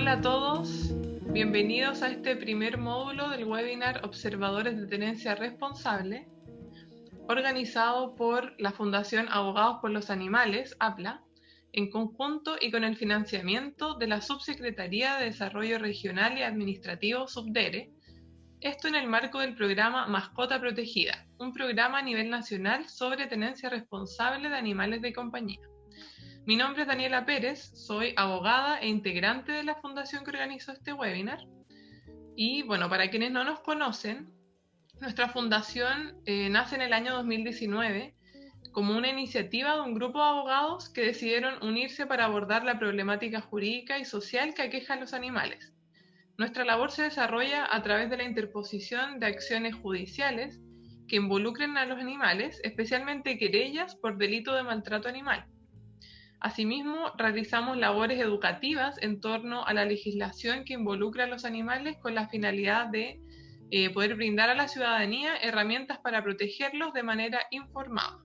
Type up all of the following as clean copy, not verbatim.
Hola a todos, bienvenidos a este primer módulo del webinar Observadores de Tenencia Responsable, organizado por la Fundación Abogados por los Animales, APLA, en conjunto y con el financiamiento de la Subsecretaría de Desarrollo Regional y Administrativo, SUBDERE, esto en el marco del programa Mascota Protegida, un programa a nivel nacional sobre tenencia responsable de animales de compañía. Mi nombre es Daniela Pérez, soy abogada e integrante de la fundación que organizó este webinar. Y bueno, para quienes no nos conocen, nuestra fundación nace en el año 2019 como una iniciativa de un grupo de abogados que decidieron unirse para abordar la problemática jurídica y social que aqueja a los animales. Nuestra labor se desarrolla a través de la interposición de acciones judiciales que involucren a los animales, especialmente querellas por delito de maltrato animal. Asimismo, realizamos labores educativas en torno a la legislación que involucra a los animales con la finalidad de poder brindar a la ciudadanía herramientas para protegerlos de manera informada.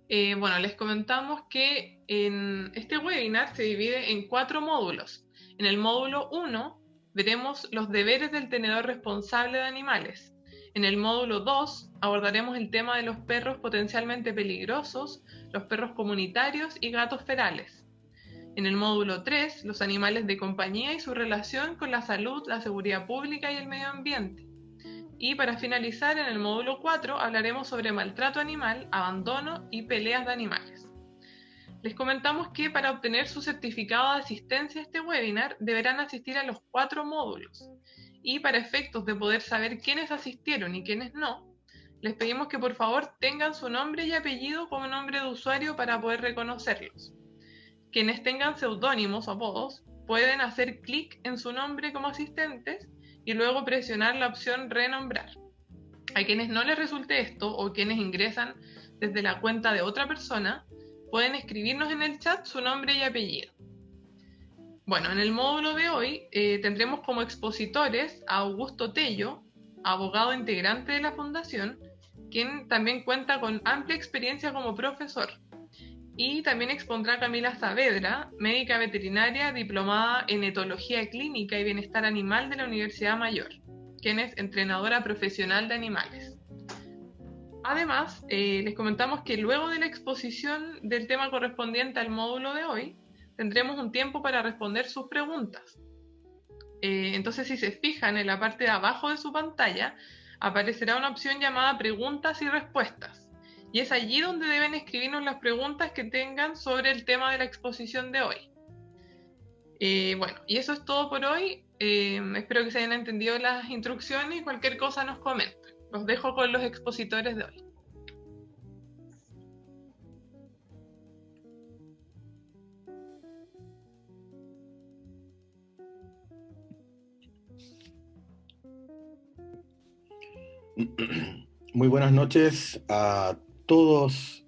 Bueno, les comentamos que en este webinar se divide en 4 módulos. En el módulo 1 veremos los deberes del tenedor responsable de animales. En el módulo 2 abordaremos el tema de los perros potencialmente peligrosos, los perros comunitarios y gatos ferales. En el módulo 3, los animales de compañía y su relación con la salud, la seguridad pública y el medio ambiente. Y para finalizar, en el módulo 4 hablaremos sobre maltrato animal, abandono y peleas de animales. Les comentamos que para obtener su certificado de asistencia a este webinar deberán asistir a los 4 módulos. Y para efectos de poder saber quiénes asistieron y quiénes no, les pedimos que por favor tengan su nombre y apellido como nombre de usuario para poder reconocerlos. Quienes tengan seudónimos o apodos pueden hacer clic en su nombre como asistentes y luego presionar la opción renombrar. A quienes no les resulte esto o quienes ingresan desde la cuenta de otra persona, pueden escribirnos en el chat su nombre y apellido. Bueno, en el módulo de hoy tendremos como expositores a Augusto Tello, abogado integrante de la Fundación, quien también cuenta con amplia experiencia como profesor. Y también expondrá Camila Saavedra, médica veterinaria diplomada en etología clínica y bienestar animal de la Universidad Mayor, quien es entrenadora profesional de animales. Además, les comentamos que luego de la exposición del tema correspondiente al módulo de hoy, tendremos un tiempo para responder sus preguntas. Entonces, si se fijan en la parte de abajo de su pantalla, aparecerá una opción llamada preguntas y respuestas. Y es allí donde deben escribirnos las preguntas que tengan sobre el tema de la exposición de hoy. Bueno, y eso es todo por hoy. Espero que se hayan entendido las instrucciones y cualquier cosa nos comentan. Los dejo con los expositores de hoy. Muy buenas noches a todas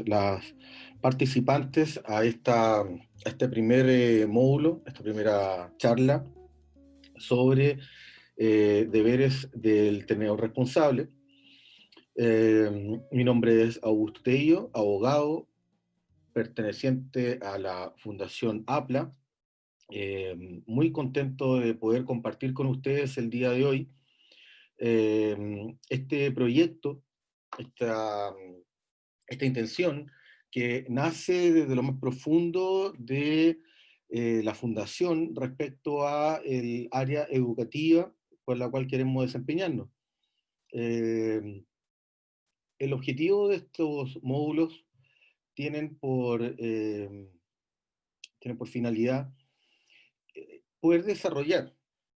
las participantes a este primer módulo, esta primera charla sobre deberes del tenedor responsable. Mi nombre es Augusto Tello, abogado perteneciente a la Fundación APLA. Muy contento de poder compartir con ustedes el día de hoy este proyecto, esta intención que nace desde lo más profundo de la Fundación respecto a el área educativa por la cual queremos desempeñarnos. El objetivo de estos módulos tienen por finalidad poder desarrollar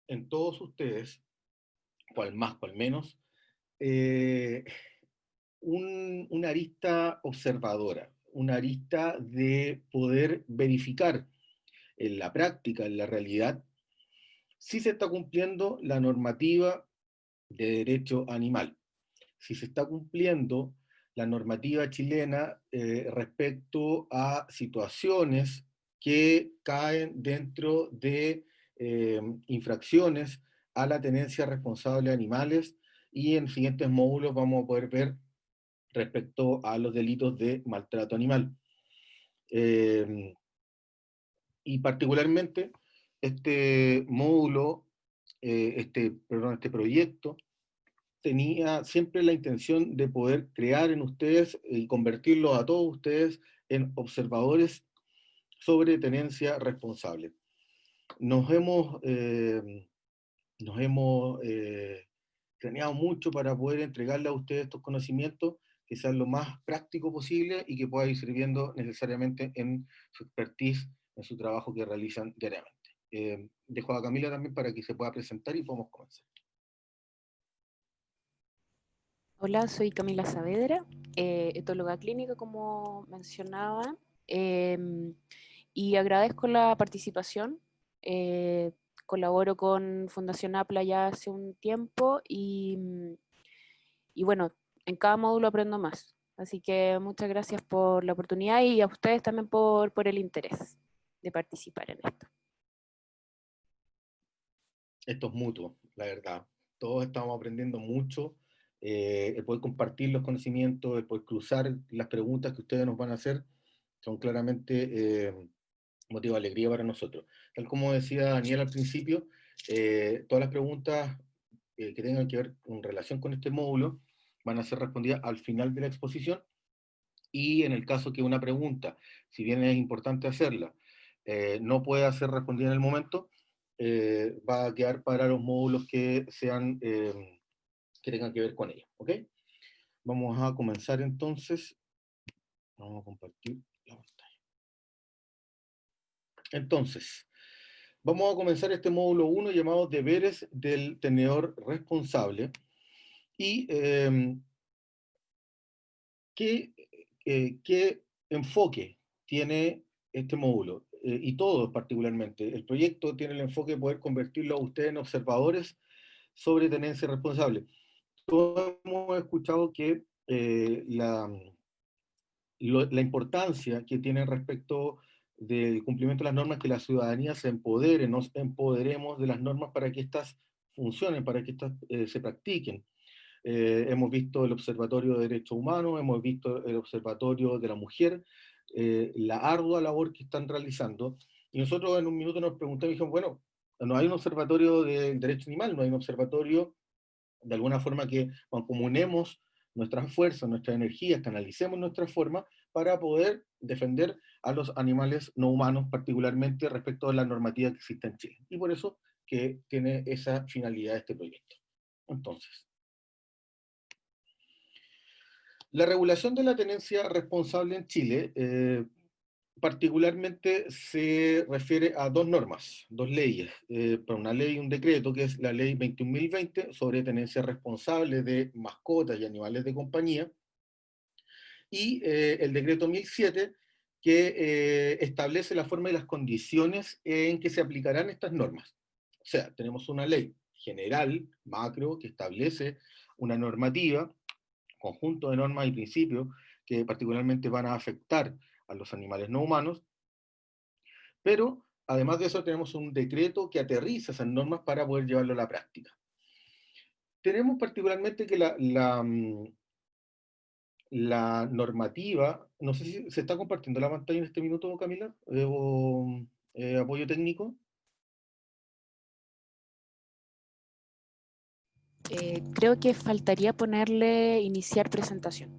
en todos ustedes, cual más, cual menos, una arista observadora, una arista de poder verificar en la práctica, en la realidad, si se está cumpliendo la normativa de derecho animal, si se está cumpliendo la normativa chilena respecto a situaciones que caen dentro de infracciones a la tenencia responsable de animales, y en siguientes módulos vamos a poder ver respecto a los delitos de maltrato animal. Y particularmente este módulo, este proyecto, tenía siempre la intención de poder crear en ustedes y convertirlos a todos ustedes en observadores sobre tenencia responsable. Nos hemos planeado mucho para poder entregarle a ustedes estos conocimientos que sean lo más práctico posible y que pueda ir sirviendo necesariamente en su expertise, en su trabajo que realizan diariamente. Dejo a Camila también para que se pueda presentar y podamos comenzar. Hola, soy Camila Saavedra, etóloga clínica, como mencionaba, y agradezco la participación. Colaboro con Fundación APLA ya hace un tiempo y bueno, en cada módulo aprendo más. Así que muchas gracias por la oportunidad y a ustedes también por el interés de participar en esto. Esto es mutuo, la verdad. Todos estamos aprendiendo mucho. El poder compartir los conocimientos, el poder cruzar las preguntas que ustedes nos van a hacer, son claramente motivo de alegría para nosotros. Tal como decía Daniel al principio, todas las preguntas que tengan que ver en relación con este módulo van a ser respondidas al final de la exposición, y en el caso que una pregunta, si bien es importante hacerla, no pueda ser respondida en el momento, va a quedar para los módulos que que tengan que ver con ella. ¿Ok? Vamos a comenzar entonces. Vamos a compartir la pantalla. Entonces, vamos a comenzar este módulo 1 llamado Deberes del Tenedor Responsable. Y ¿qué enfoque tiene este módulo? Y todos particularmente. El proyecto tiene el enfoque de poder convertirlo a ustedes en observadores sobre tenencia responsable. Todos hemos escuchado que la importancia que tiene respecto del cumplimiento de las normas, que la ciudadanía se empodere, nos empoderemos de las normas para que éstas funcionen, para que éstas se practiquen. Hemos visto el Observatorio de Derechos Humanos, hemos visto el Observatorio de la Mujer, la ardua labor que están realizando. Y nosotros en un minuto nos preguntamos y dijimos, bueno, no hay un observatorio de derecho animal, no hay un observatorio de alguna forma que mancomunemos nuestras fuerzas, nuestras energías, canalicemos nuestras formas para poder defender a los animales no humanos, particularmente respecto a la normativa que existe en Chile. Y por eso que tiene esa finalidad este proyecto. Entonces, la regulación de la tenencia responsable en Chile particularmente se refiere a dos normas, dos leyes, para una ley y un decreto, que es la ley 21.020 sobre tenencia responsable de mascotas y animales de compañía, y el decreto 1007, que establece la forma y las condiciones en que se aplicarán estas normas. O sea, tenemos una ley general, macro, que establece una normativa, conjunto de normas y principios que particularmente van a afectar a los animales no humanos, pero además de eso tenemos un decreto que aterriza esas normas para poder llevarlo a la práctica. Tenemos particularmente que la normativa, no sé si se está compartiendo la pantalla en este minuto, Camila, o apoyo técnico. Creo que faltaría ponerle iniciar presentación.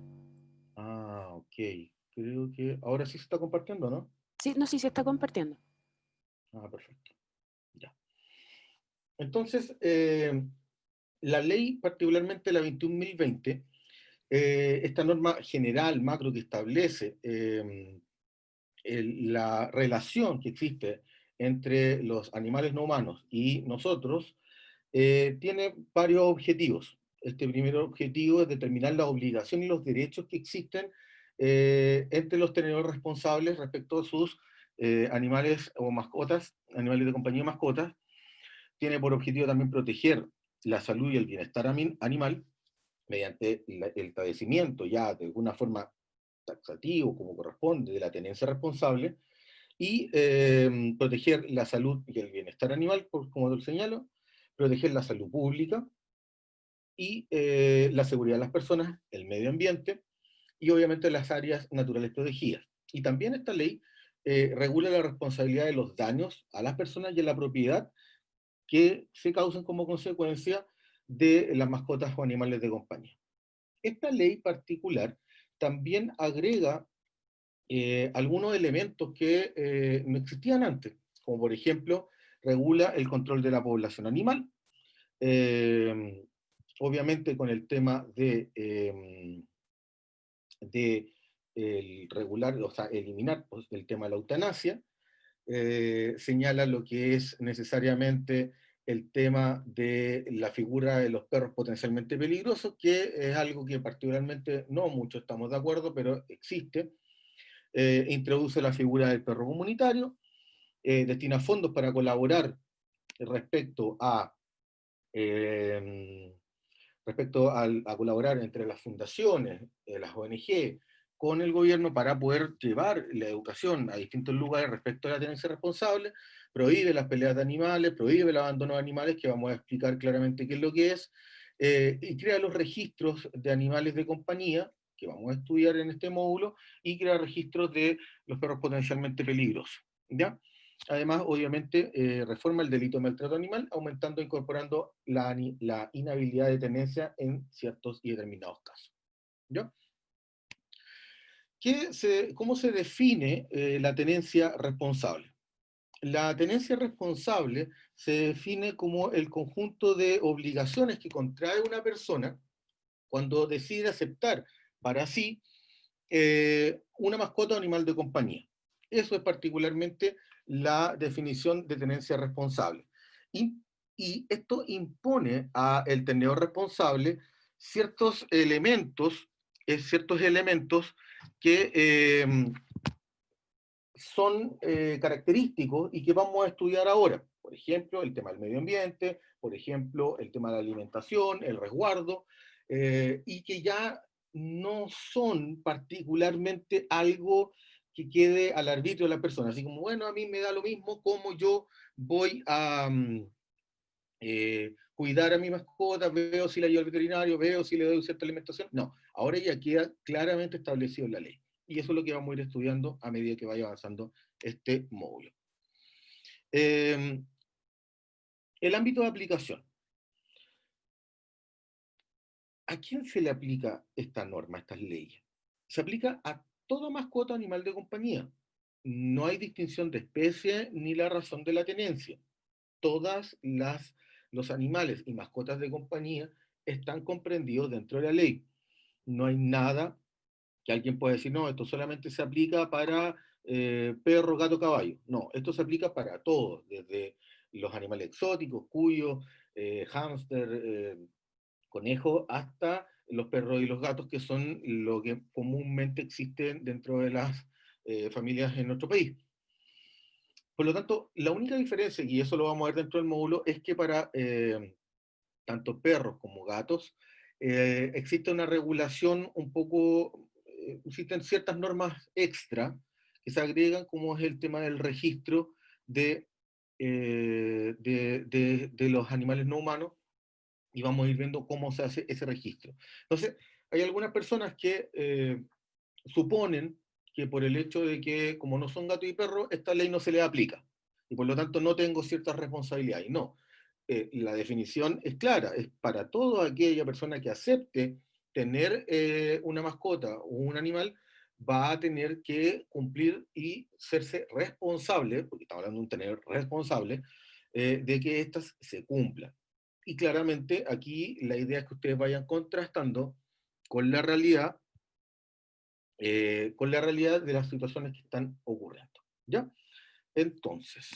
Ah, ok. Creo que ahora sí se está compartiendo, ¿no? Sí, no, sí se está compartiendo. Ah, perfecto. Ya. Entonces, la ley, particularmente la 21.020, esta norma general, macro, que establece la relación que existe entre los animales no humanos y nosotros, tiene varios objetivos. Este primer objetivo es determinar las obligaciones y los derechos que existen entre los tenedores responsables respecto a sus animales o mascotas, animales de compañía y mascotas. Tiene por objetivo también proteger la salud y el bienestar animal mediante el padecimiento ya de alguna forma taxativo, como corresponde, de la tenencia responsable, y proteger la salud y el bienestar animal, como lo señalo, proteger la salud pública y la seguridad de las personas, el medio ambiente y obviamente las áreas naturales protegidas. Y también esta ley regula la responsabilidad de los daños a las personas y a la propiedad que se causan como consecuencia de las mascotas o animales de compañía. Esta ley particular también agrega algunos elementos que no existían antes, como por ejemplo, regula el control de la población animal, obviamente con el tema de regular, o sea, eliminar pues, el tema de la eutanasia, señala lo que es necesariamente el tema de la figura de los perros potencialmente peligrosos, que es algo que particularmente no mucho estamos de acuerdo, pero existe. Introduce la figura del perro comunitario, destina fondos para colaborar respecto a a colaborar entre las fundaciones, las ONG, con el gobierno para poder llevar la educación a distintos lugares respecto a la tenencia responsable, prohíbe las peleas de animales, prohíbe el abandono de animales, que vamos a explicar claramente qué es lo que es, y crea los registros de animales de compañía, que vamos a estudiar en este módulo, y crea registros de los perros potencialmente peligrosos. ¿Ya? Además, obviamente, reforma el delito de maltrato animal, aumentando e incorporando la inhabilidad de tenencia en ciertos y determinados casos. ¿Ya? ¿Cómo se define la tenencia responsable? La tenencia responsable se define como el conjunto de obligaciones que contrae una persona cuando decide aceptar para sí una mascota o animal de compañía. Eso es particularmente la definición de tenencia responsable. Y esto impone al tenedor responsable ciertos elementos que son característicos y que vamos a estudiar ahora. Por ejemplo, el tema del medio ambiente, por ejemplo, el tema de la alimentación, el resguardo, y que ya no son particularmente algo que quede al arbitrio de la persona. Así como, bueno, a mí me da lo mismo cómo yo voy a cuidar a mi mascota, veo si la llevo al veterinario, veo si le doy cierta alimentación. No, ahora ya queda claramente establecido en la ley. Y eso es lo que vamos a ir estudiando a medida que vaya avanzando este módulo. El ámbito de aplicación. ¿A quién se le aplica esta norma, estas leyes? Se aplica a toda mascota o animal de compañía. No hay distinción de especie ni la razón de la tenencia. Todos los animales y mascotas de compañía están comprendidos dentro de la ley. No hay nada que alguien pueda decir, no, esto solamente se aplica para perro, gato, caballo. No, esto se aplica para todos, desde los animales exóticos, cuyos, hámster, conejo, hasta los perros y los gatos, que son lo que comúnmente existen dentro de las familias en nuestro país. Por lo tanto, la única diferencia, y eso lo vamos a ver dentro del módulo, es que para tanto perros como gatos existe una regulación un poco, existen ciertas normas extra que se agregan, como es el tema del registro de los animales no humanos, y vamos a ir viendo cómo se hace ese registro. Entonces, hay algunas personas que suponen que por el hecho de que, como no son gatos y perros, esta ley no se les aplica, y por lo tanto no tengo ciertas responsabilidades. Y no, la definición es clara, es para toda aquella persona que acepte tener una mascota o un animal, va a tener que cumplir y serse responsable, porque estamos hablando de un tener responsable, de que éstas se cumplan. Y claramente aquí la idea es que ustedes vayan contrastando con la realidad de las situaciones que están ocurriendo. ¿Ya? Entonces,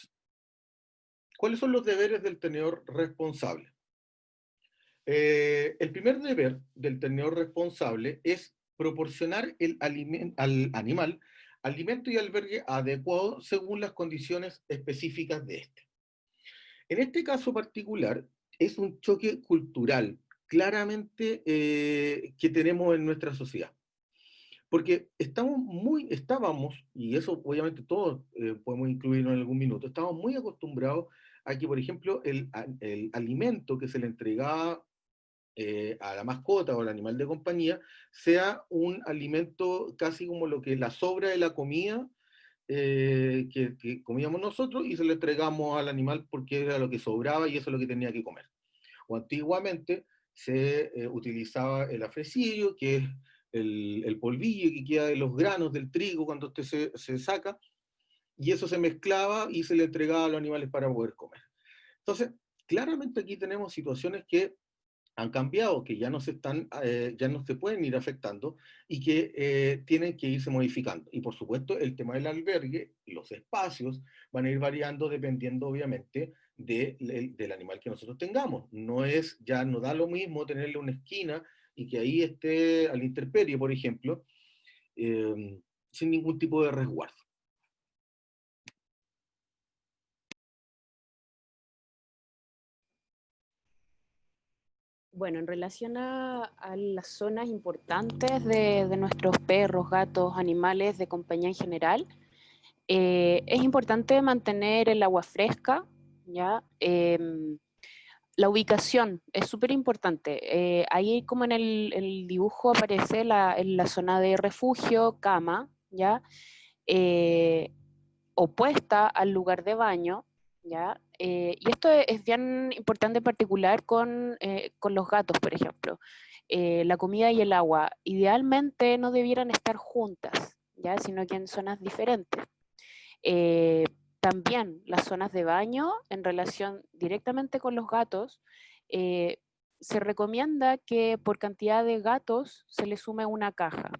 ¿cuáles son los deberes del tenedor responsable? El primer deber del tenedor responsable es proporcionar al animal alimento y albergue adecuado según las condiciones específicas de este. En este caso particular, es un choque cultural claramente que tenemos en nuestra sociedad. Porque estábamos, y eso obviamente todos podemos incluirlo en algún minuto, estábamos muy acostumbrados a que, por ejemplo, el alimento que se le entregaba a la mascota o al animal de compañía sea un alimento casi como lo que es la sobra de la comida que comíamos nosotros y se lo entregamos al animal porque era lo que sobraba y eso es lo que tenía que comer. O antiguamente se utilizaba el afrecillo, que es el polvillo que queda de los granos del trigo cuando usted se saca, y eso se mezclaba y se le entregaba a los animales para poder comer. Entonces, claramente aquí tenemos situaciones que han cambiado, que ya no se están, ya no se pueden ir afectando y que tienen que irse modificando. Y por supuesto, el tema del albergue, los espacios van a ir variando dependiendo, obviamente, del animal que nosotros tengamos. No es, ya no da lo mismo tenerle una esquina y que ahí esté a la intemperie, por ejemplo, sin ningún tipo de resguardo. Bueno, en relación a las zonas importantes de nuestros perros, gatos, animales de compañía en general, es importante mantener el agua fresca, ¿ya? La ubicación es súper importante. Ahí como en el dibujo aparece en la zona de refugio, cama, ¿ya? Eh, opuesta al lugar de baño, ¿ya? Y esto es bien importante en particular con los gatos, por ejemplo. La comida y el agua idealmente no debieran estar juntas, ¿ya? Sino que en zonas diferentes. Eh, También las zonas de baño en relación directamente con los gatos, eh, se recomienda que por cantidad de gatos se le sume una caja.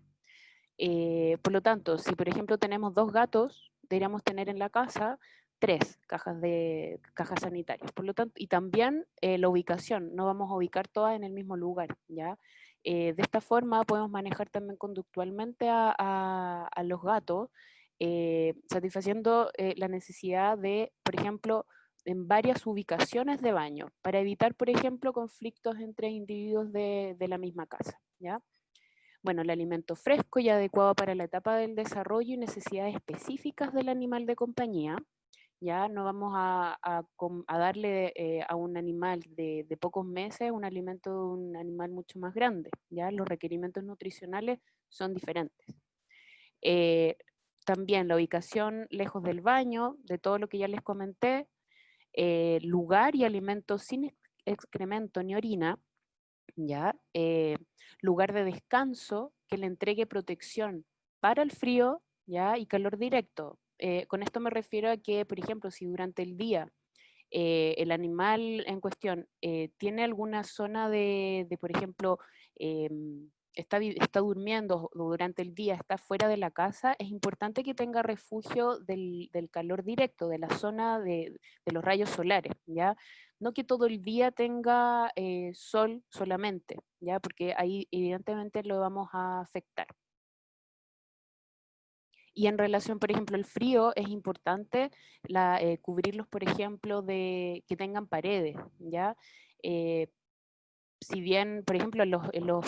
Por lo tanto, si por ejemplo tenemos 2 gatos, deberíamos tener en la casa 3 cajas sanitarias. Por lo tanto, y también la ubicación, no vamos a ubicar todas en el mismo lugar, ¿ya? De esta forma podemos manejar también conductualmente a los gatos, satisfaciendo la necesidad de, por ejemplo, en varias ubicaciones de baño, para evitar, por ejemplo, conflictos entre individuos de la misma casa, ¿ya? Bueno, el alimento fresco y adecuado para la etapa del desarrollo y necesidades específicas del animal de compañía. Ya no vamos a darle a un animal de pocos meses un alimento de un animal mucho más grande. Ya los requerimientos nutricionales son diferentes. Eh, También la ubicación lejos del baño, de todo lo que ya les comenté, lugar y alimentos sin excremento ni orina, ¿ya? Lugar de descanso que le entregue protección para el frío, ¿ya? Y calor directo. Con esto me refiero a que, por ejemplo, si durante el día el animal en cuestión tiene alguna zona por ejemplo, está durmiendo o durante el día está fuera de la casa, es importante que tenga refugio del calor directo, de la zona de los rayos solares, ¿ya? No que todo el día tenga sol solamente, ¿ya? Porque ahí evidentemente lo vamos a afectar. Y en relación, por ejemplo, al frío, es importante cubrirlos, por ejemplo, de que tengan paredes, ¿ya? Eh, si bien, por ejemplo, en los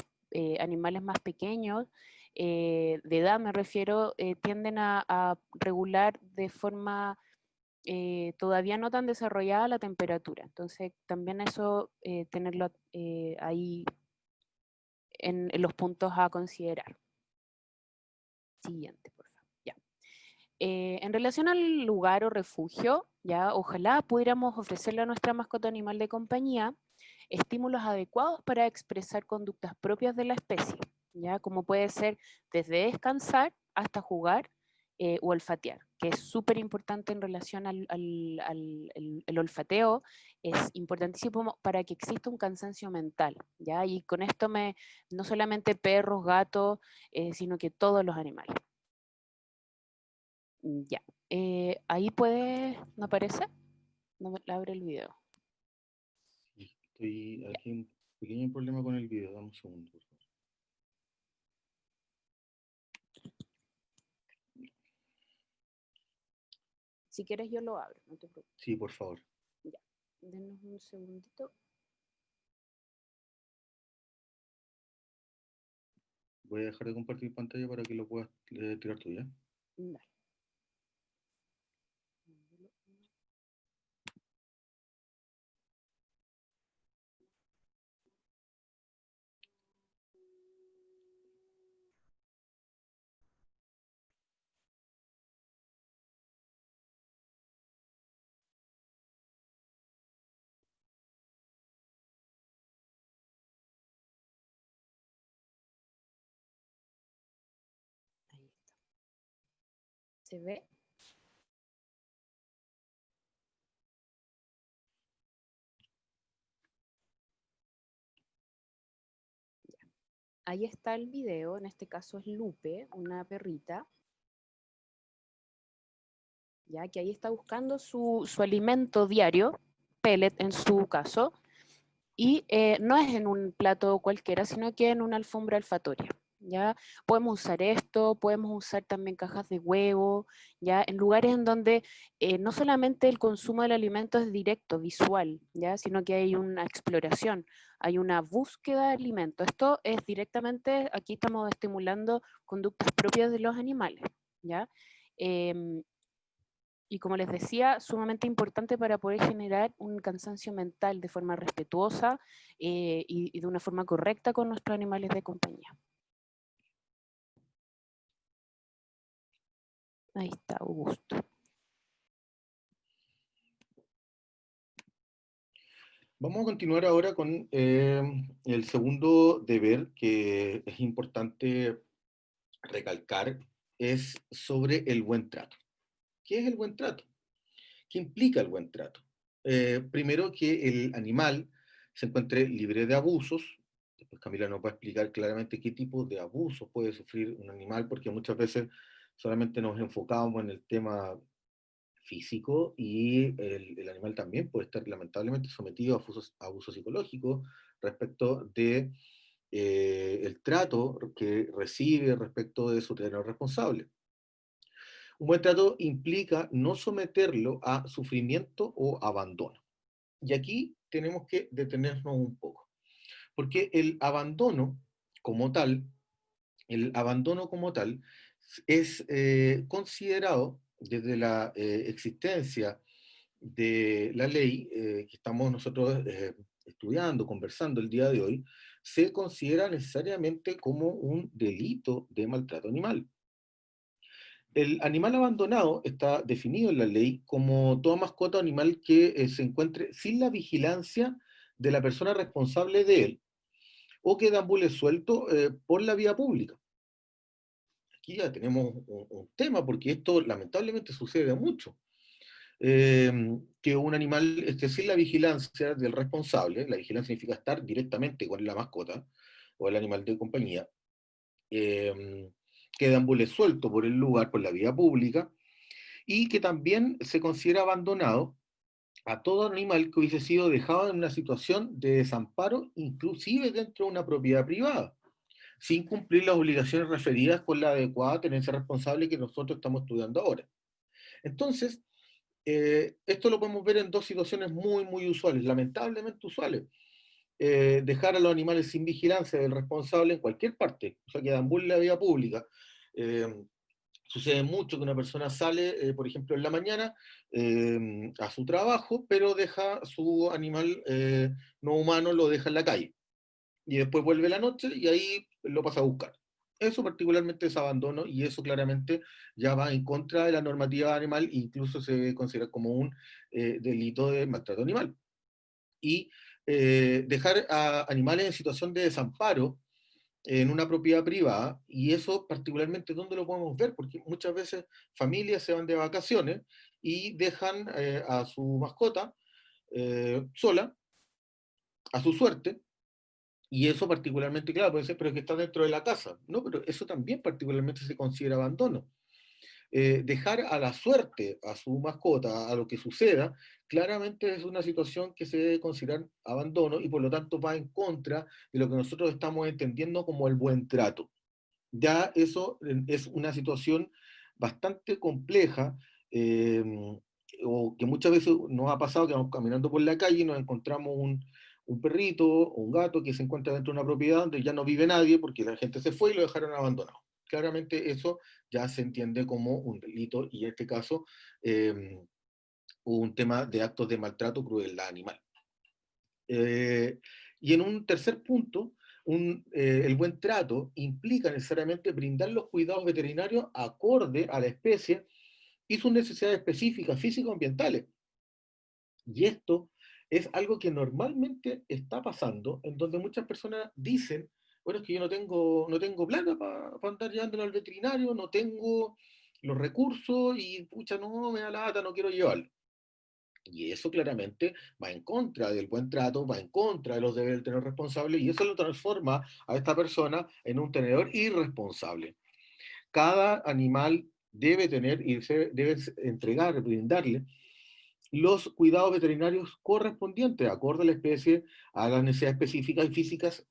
animales más pequeños, de edad me refiero, tienden a regular de forma todavía no tan desarrollada la temperatura. Entonces, también eso tenerlo ahí en los puntos a considerar. Siguiente, por favor. Ya. En relación al lugar o refugio, ya ojalá pudiéramos ofrecerle a nuestra mascota animal de compañía estímulos adecuados para expresar conductas propias de la especie, ya como puede ser desde descansar hasta jugar o olfatear, que es súper importante en relación el olfateo, es importantísimo para que exista un cansancio mental, ya, y con esto no solamente perros, gatos, sino que todos los animales. Ya. Ahí puede, ¿no aparece? No me abre el video. Estoy Ya. aquí un pequeño problema con el video, dame un segundo, por favor. Si quieres yo lo abro, no te preocupes. Sí, por favor. Ya. Denos un segundito. Voy a dejar de compartir pantalla para que lo puedas tirar tú, ¿ya? Dale. ¿Se ve? Ahí está el video, en este caso es Lupe, una perrita, ya que ahí está buscando su alimento diario, pellet en su caso, y no es en un plato cualquiera, sino que en una alfombra olfatoria. ¿Ya? Podemos usar esto, podemos usar también cajas de huevo, ¿ya? En lugares en donde no solamente el consumo del alimento es directo, visual, ¿ya? Sino que hay una exploración, hay una búsqueda de alimento. Esto es directamente, aquí estamos estimulando conductas propias de los animales, ¿ya? Y como les decía, sumamente importante para poder generar un cansancio mental de forma respetuosa y de una forma correcta con nuestros animales de compañía. Ahí está, Augusto. Vamos a continuar ahora con el segundo deber que es importante recalcar, es sobre el buen trato. ¿Qué es el buen trato? ¿Qué implica el buen trato? Primero, que el animal se encuentre libre de abusos. Después Camila nos va a explicar claramente qué tipo de abusos puede sufrir un animal, porque muchas veces solamente nos enfocamos en el tema físico y el animal también puede estar lamentablemente sometido a abuso psicológico respecto de el trato que recibe respecto de su tenedor responsable. Un buen trato implica no someterlo a sufrimiento o abandono. Y aquí tenemos que detenernos un poco, porque como tal, el abandono como tal es considerado desde la existencia de la ley que estamos nosotros estudiando, conversando el día de hoy, se considera necesariamente como un delito de maltrato animal. El animal abandonado está definido en la ley como toda mascota o animal que se encuentre sin la vigilancia de la persona responsable de él o que deambule suelto por la vía pública. Aquí ya tenemos un tema, porque esto lamentablemente sucede mucho. Que un animal esté sin la vigilancia del responsable. La vigilancia significa estar directamente con la mascota o el animal de compañía, que deambule suelto por el lugar, por la vía pública, y que también se considera abandonado a todo animal que hubiese sido dejado en una situación de desamparo, inclusive dentro de una propiedad privada, sin cumplir las obligaciones referidas con la adecuada tenencia responsable que nosotros estamos estudiando ahora. Entonces, esto lo podemos ver en dos situaciones muy, muy usuales, lamentablemente usuales. Dejar a los animales sin vigilancia del responsable en cualquier parte, o sea, que deambula en la vía pública. Eh, Sucede mucho que una persona sale, por ejemplo, en la mañana a su trabajo, pero deja su animal no humano, lo deja en la calle. Y después vuelve la noche y ahí lo pasa a buscar. Eso particularmente es abandono, y eso claramente ya va en contra de la normativa animal e incluso se considera como un delito de maltrato animal. Y dejar a animales en situación de desamparo en una propiedad privada, y eso particularmente, ¿dónde lo podemos ver? Porque muchas veces familias se van de vacaciones y dejan a su mascota sola, a su suerte, y eso particularmente, claro, puede ser, pero es que está dentro de la casa, ¿no? Pero eso también particularmente se considera abandono. Dejar a la suerte a su mascota, a lo que suceda, claramente es una situación que se debe considerar abandono, y por lo tanto va en contra de lo que nosotros estamos entendiendo como el buen trato. Ya eso es una situación bastante compleja, eh, o que muchas veces nos ha pasado que vamos caminando por la calle y nos encontramos un perrito o un gato que se encuentra dentro de una propiedad donde ya no vive nadie porque la gente se fue y lo dejaron abandonado. Claramente eso ya se entiende como un delito, y en este caso un tema de actos de maltrato, crueldad animal. Eh, y en un tercer punto, el buen trato implica necesariamente brindar los cuidados veterinarios acorde a la especie y sus necesidades específicas, físico-ambientales. Y esto es algo que normalmente está pasando, en donde muchas personas dicen, bueno, es que yo no tengo plata para andar llevándolo al veterinario, no tengo los recursos y, pucha, no, me da lata, no quiero llevarlo. Y eso claramente va en contra del buen trato, va en contra de los deberes del tenedor responsable y eso lo transforma a esta persona en un tenedor irresponsable. Cada animal debe tener y debe entregar, brindarle los cuidados veterinarios correspondientes, acorde a la especie, a las necesidades específicas y físicas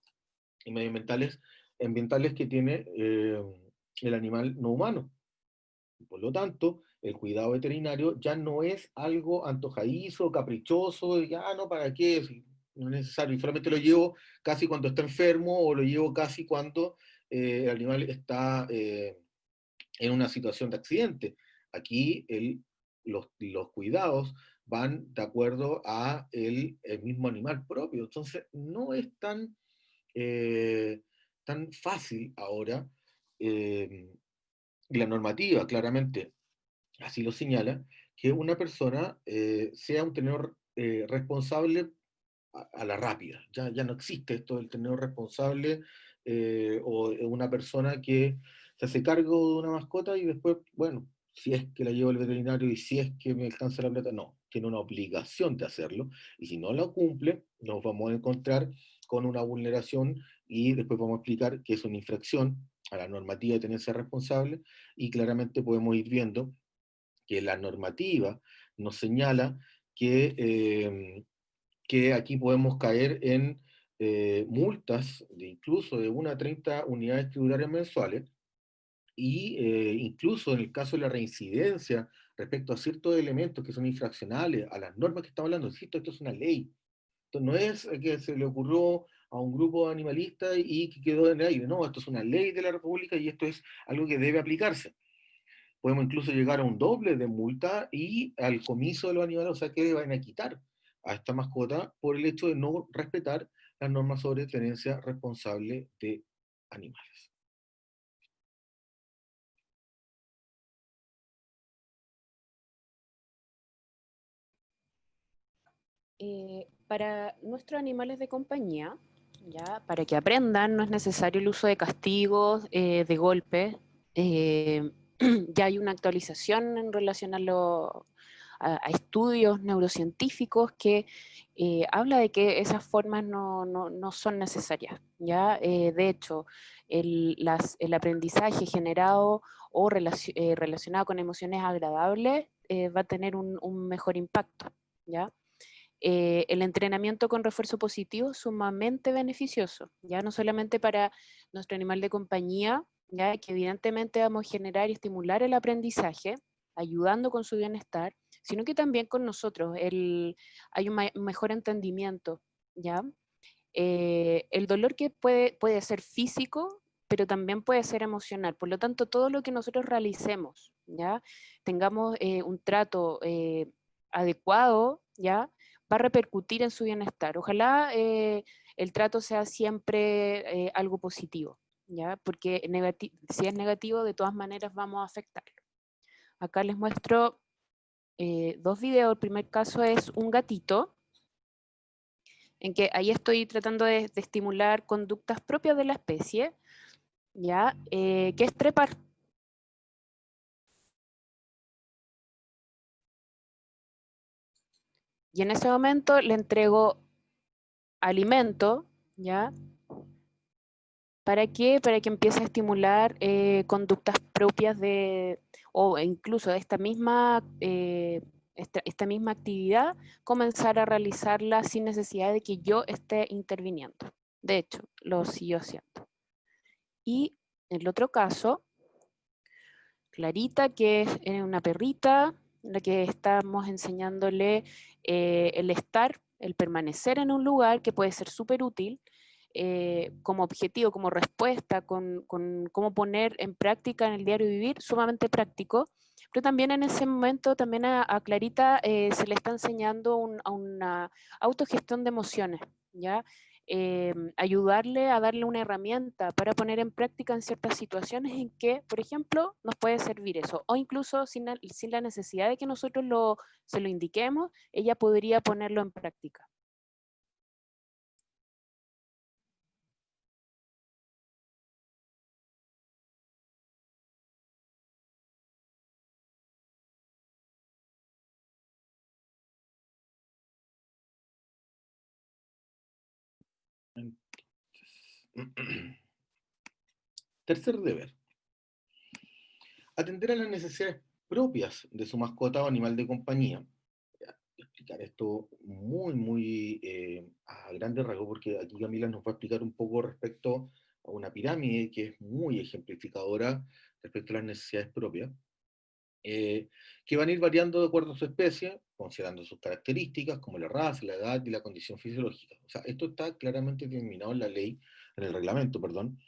y medioambientales ambientales que tiene el animal no humano. Por lo tanto, el cuidado veterinario ya no es algo antojadizo, caprichoso, ya no, ¿para qué? Si no es necesario, y solamente lo llevo casi cuando está enfermo o lo llevo casi cuando el animal está en una situación de accidente. Aquí los cuidados van de acuerdo a el mismo animal propio. Entonces, no es tan fácil ahora, y la normativa claramente así lo señala, que una persona sea un tenedor responsable a la rápida. Ya no existe esto del tenedor responsable o una persona que se hace cargo de una mascota y después, bueno, si es que la llevo al veterinario y si es que me alcanza la plata, no, tiene una obligación de hacerlo y si no lo cumple, nos vamos a encontrar con una vulneración y después vamos a explicar que es una infracción a la normativa de tenencia responsable y claramente podemos ir viendo que la normativa nos señala que aquí podemos caer en multas de incluso de 1 a 30 unidades tributarias mensuales y incluso en el caso de la reincidencia respecto a ciertos elementos que son infraccionales a las normas que estamos hablando, insisto, esto es una ley. Esto no es que se le ocurrió a un grupo de animalistas y que quedó en el aire, no, esto es una ley de la República y esto es algo que debe aplicarse. Podemos incluso llegar a un doble de multa y al comiso de los animales, o sea que le van a quitar a esta mascota por el hecho de no respetar las normas sobre tenencia responsable de animales. Para nuestros animales de compañía, ya, para que aprendan, no es necesario el uso de castigos, de golpes. Ya hay una actualización en relación a estudios neurocientíficos que habla de que esas formas no son necesarias. ¿Ya? De hecho, el aprendizaje generado o relacionado con emociones agradables va a tener un mejor impacto. ¿Ya? El entrenamiento con refuerzo positivo es sumamente beneficioso, ya no solamente para nuestro animal de compañía, ya que evidentemente vamos a generar y estimular el aprendizaje, ayudando con su bienestar, sino que también con nosotros. Hay un mejor entendimiento, ¿ya? El dolor que puede ser físico, pero también puede ser emocional. Por lo tanto, todo lo que nosotros realicemos, ¿ya? Tengamos un trato adecuado, ¿ya? Va a repercutir en su bienestar. Ojalá el trato sea siempre algo positivo, ¿ya? Porque si es negativo, de todas maneras vamos a afectarlo. Acá les muestro dos videos. El primer caso es un gatito, en que ahí estoy tratando de estimular conductas propias de la especie, ¿ya? Que es trepar. Y en ese momento le entrego alimento, ¿ya? ¿Para qué? Para que empiece a estimular conductas propias o incluso de esta misma actividad, comenzar a realizarla sin necesidad de que yo esté interviniendo. De hecho, lo siguió haciendo. Y en el otro caso, Clarita, que es una perrita, en la que estamos enseñándole el estar, el permanecer en un lugar que puede ser súper útil como objetivo, como respuesta, con cómo poner en práctica en el diario vivir, sumamente práctico. Pero también en ese momento, también a Clarita se le está enseñando a una autogestión de emociones, ¿ya? Ayudarle a darle una herramienta para poner en práctica en ciertas situaciones en que, por ejemplo, nos puede servir eso, o incluso sin la necesidad de que nosotros se lo indiquemos, ella podría ponerlo en práctica. Tercer deber. Atender a las necesidades propias de su mascota o animal de compañía. Voy a explicar esto muy a grandes rasgos, porque aquí Camila nos va a explicar un poco respecto a una pirámide que es muy ejemplificadora respecto a las necesidades propias, que van a ir variando de acuerdo a su especie, considerando sus características, como la raza, la edad y la condición fisiológica. O sea, esto está claramente determinado en la ley, en el reglamento, perdón,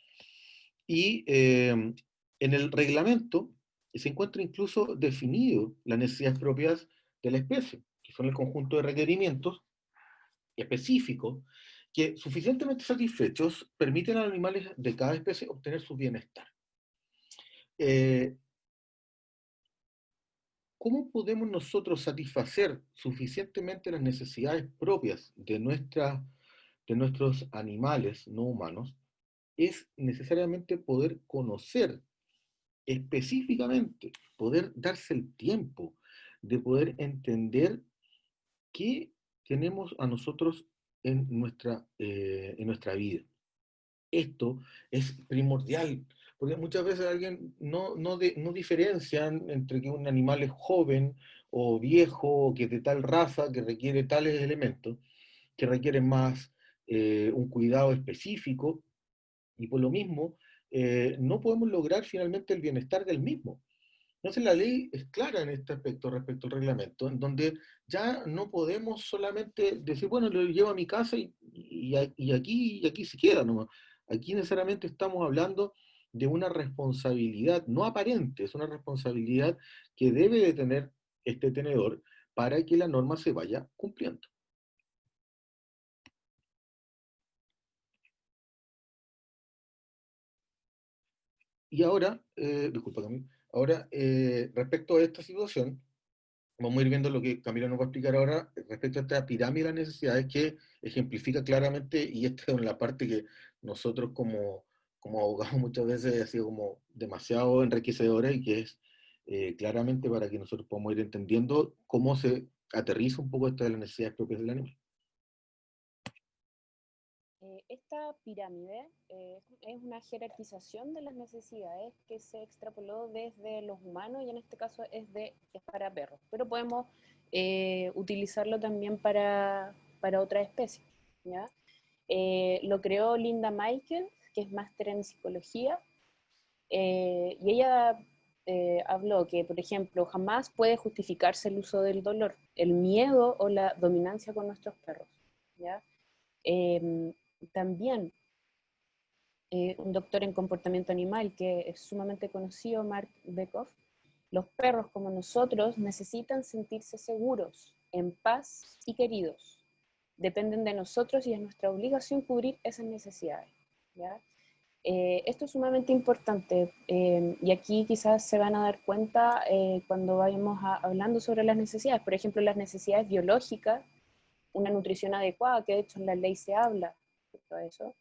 y en el reglamento se encuentra incluso definido las necesidades propias de la especie, que son el conjunto de requerimientos específicos que, suficientemente satisfechos, permiten a los animales de cada especie obtener su bienestar. ¿Cómo podemos nosotros satisfacer suficientemente las necesidades propias de nuestros animales no humanos? Es necesariamente poder conocer específicamente, poder darse el tiempo de poder entender qué tenemos a nosotros en nuestra vida. Esto es primordial, porque muchas veces alguien no diferencian entre que un animal es joven o viejo, o que es de tal raza, que requiere tales elementos, que requieren más un cuidado específico, y por lo mismo no podemos lograr finalmente el bienestar del mismo. Entonces la ley es clara en este aspecto respecto al reglamento, en donde ya no podemos solamente decir, bueno, lo llevo a mi casa y aquí se queda nomás. Aquí necesariamente estamos hablando de una responsabilidad no aparente, es una responsabilidad que debe de tener este tenedor para que la norma se vaya cumpliendo. Y ahora, disculpa Camila, ahora respecto a esta situación, vamos a ir viendo lo que Camila nos va a explicar ahora respecto a esta pirámide de las necesidades que ejemplifica claramente, y esta es la parte que nosotros como abogados muchas veces ha sido como demasiado enriquecedora, y que es claramente para que nosotros podamos ir entendiendo cómo se aterriza un poco esto de las necesidades propias del animal. Esta pirámide es una jerarquización de las necesidades que se extrapoló desde los humanos, y en este caso es para perros, pero podemos utilizarlo también para otras especies, ¿ya? Lo creó Linda Michael, que es máster en psicología, y ella habló que, por ejemplo, jamás puede justificarse el uso del dolor, el miedo o la dominancia con nuestros perros, ¿ya? También un doctor en comportamiento animal que es sumamente conocido, Mark Bekoff, los perros como nosotros necesitan sentirse seguros, en paz y queridos. Dependen de nosotros y es nuestra obligación cubrir esas necesidades, ¿ya? Esto es sumamente importante, y aquí quizás se van a dar cuenta cuando vayamos hablando sobre las necesidades. Por ejemplo, las necesidades biológicas, una nutrición adecuada, que de hecho en la ley se habla de eso,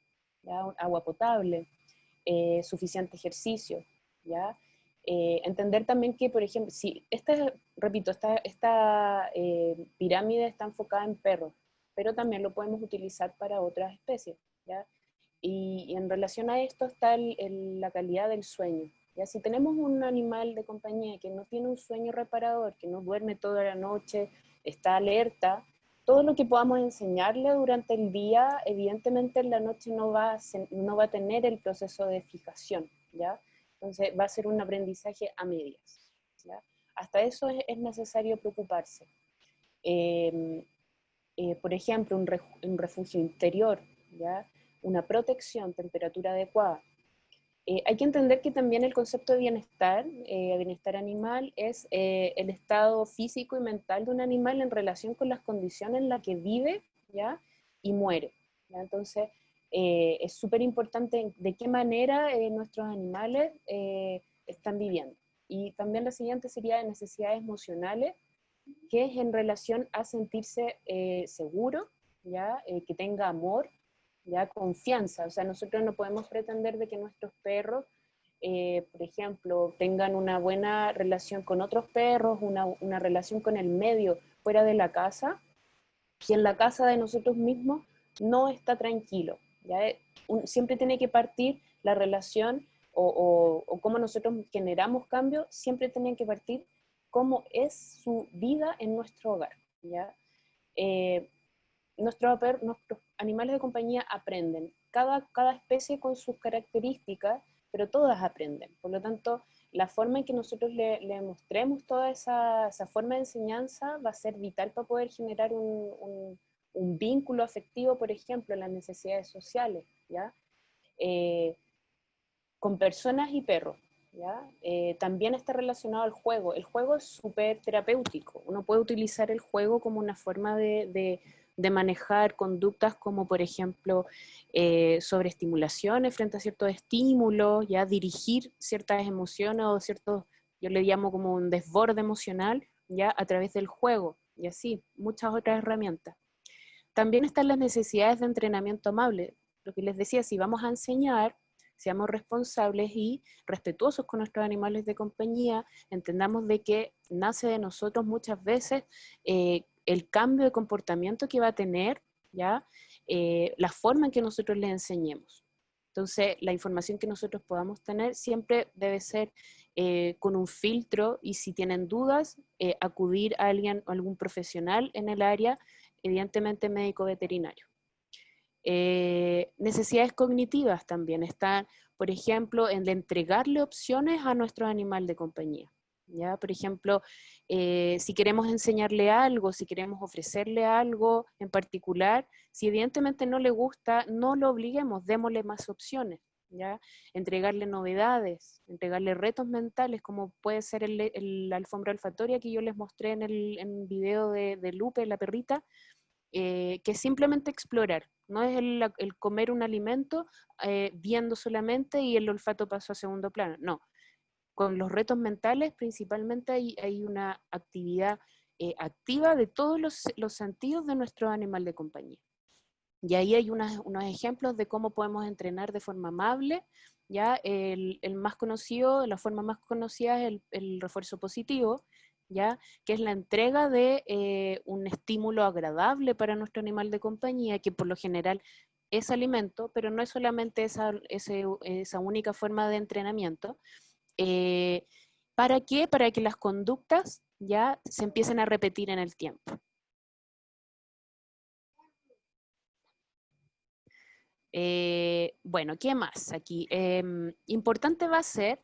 ¿ya? Agua potable, suficiente ejercicio, ¿ya? Entender también que, por ejemplo, si repito, esta pirámide está enfocada en perros, pero también lo podemos utilizar para otras especies, ¿ya? Y en relación a esto está la calidad del sueño, ¿ya? Si tenemos un animal de compañía que no tiene un sueño reparador, que no duerme toda la noche, está alerta, todo lo que podamos enseñarle durante el día, evidentemente en la noche no va a tener el proceso de fijación, ¿ya? Entonces va a ser un aprendizaje a medias, ¿ya? Hasta eso es necesario preocuparse. Por ejemplo, un refugio interior, ¿ya? Una protección, temperatura adecuada. Hay que entender que también el concepto de bienestar animal, es el estado físico y mental de un animal en relación con las condiciones en las que vive, ¿ya? Y muere, ¿ya? Entonces, es súper importante de qué manera nuestros animales están viviendo. Y también la siguiente sería de necesidades emocionales, que es en relación a sentirse seguro, ¿ya? Que tenga amor, ya, confianza. O sea, nosotros no podemos pretender de que nuestros perros, por ejemplo, tengan una buena relación con otros perros, una relación con el medio fuera de la casa, si en la casa de nosotros mismos no está tranquilo, ¿ya? Siempre tiene que partir la relación o cómo nosotros generamos cambios, siempre tienen que partir cómo es su vida en nuestro hogar, ¿ya? Nuestros animales de compañía aprenden, cada especie con sus características, pero todas aprenden. Por lo tanto, la forma en que nosotros le mostremos toda esa forma de enseñanza va a ser vital para poder generar un vínculo afectivo, por ejemplo, en las necesidades sociales, ¿ya? Con personas y perros, ¿ya? También está relacionado al juego. El juego es súper terapéutico. Uno puede utilizar el juego como una forma de manejar conductas como, por ejemplo, sobreestimulaciones frente a ciertos estímulos, ya dirigir ciertas emociones o ciertos, yo le llamo como un desborde emocional, ya a través del juego, y así, muchas otras herramientas. También están las necesidades de entrenamiento amable. Lo que les decía, si vamos a enseñar, seamos responsables y respetuosos con nuestros animales de compañía, entendamos de que nace de nosotros muchas veces el cambio de comportamiento que va a tener, ¿ya? La forma en que nosotros les enseñemos. Entonces, la información que nosotros podamos tener siempre debe ser con un filtro, y si tienen dudas, acudir a algún profesional en el área, evidentemente médico veterinario. Necesidades cognitivas también están, por ejemplo, en entregarle opciones a nuestro animal de compañía. ¿Ya? Por ejemplo, si queremos enseñarle algo, si queremos ofrecerle algo en particular, si evidentemente no le gusta, no lo obliguemos, démosle más opciones. ¿Ya? Entregarle novedades, entregarle retos mentales, como puede ser la alfombra olfatoria que yo les mostré en el video de Lupe, la perrita, que es simplemente explorar, no es el comer un alimento viendo solamente y el olfato pasó a segundo plano, no. Con los retos mentales principalmente hay una actividad activa de todos los sentidos de nuestro animal de compañía. Y ahí hay unos ejemplos de cómo podemos entrenar de forma amable. Ya el más conocido, la forma más conocida es el refuerzo positivo, ¿ya? Que es la entrega de un estímulo agradable para nuestro animal de compañía, que por lo general es alimento, pero no es solamente esa única forma de entrenamiento. ¿Para qué? Para que las conductas ya se empiecen a repetir en el tiempo. Bueno, ¿qué más aquí? Importante va a ser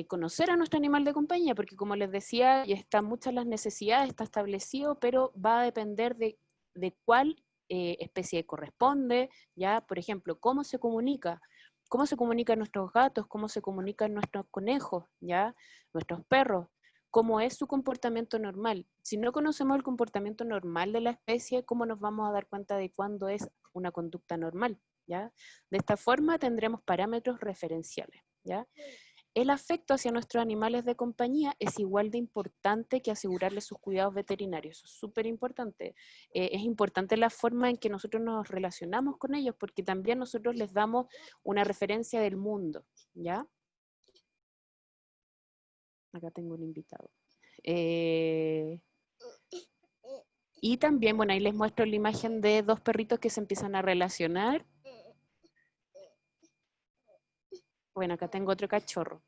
conocer a nuestro animal de compañía, porque como les decía, ya están muchas las necesidades, está establecido, pero va a depender de cuál especie corresponde, ya, por ejemplo, cómo se comunican nuestros gatos, cómo se comunican nuestros conejos, ya, nuestros perros, cómo es su comportamiento normal. Si no conocemos el comportamiento normal de la especie, ¿cómo nos vamos a dar cuenta de cuándo es una conducta normal? ¿Ya? De esta forma tendremos parámetros referenciales, ¿ya? El afecto hacia nuestros animales de compañía es igual de importante que asegurarles sus cuidados veterinarios. Eso es súper importante. Es importante la forma en que nosotros nos relacionamos con ellos, porque también nosotros les damos una referencia del mundo, ¿ya? Acá tengo un invitado. Y también, bueno, ahí les muestro la imagen de dos perritos que se empiezan a relacionar. Bueno, acá tengo otro cachorro.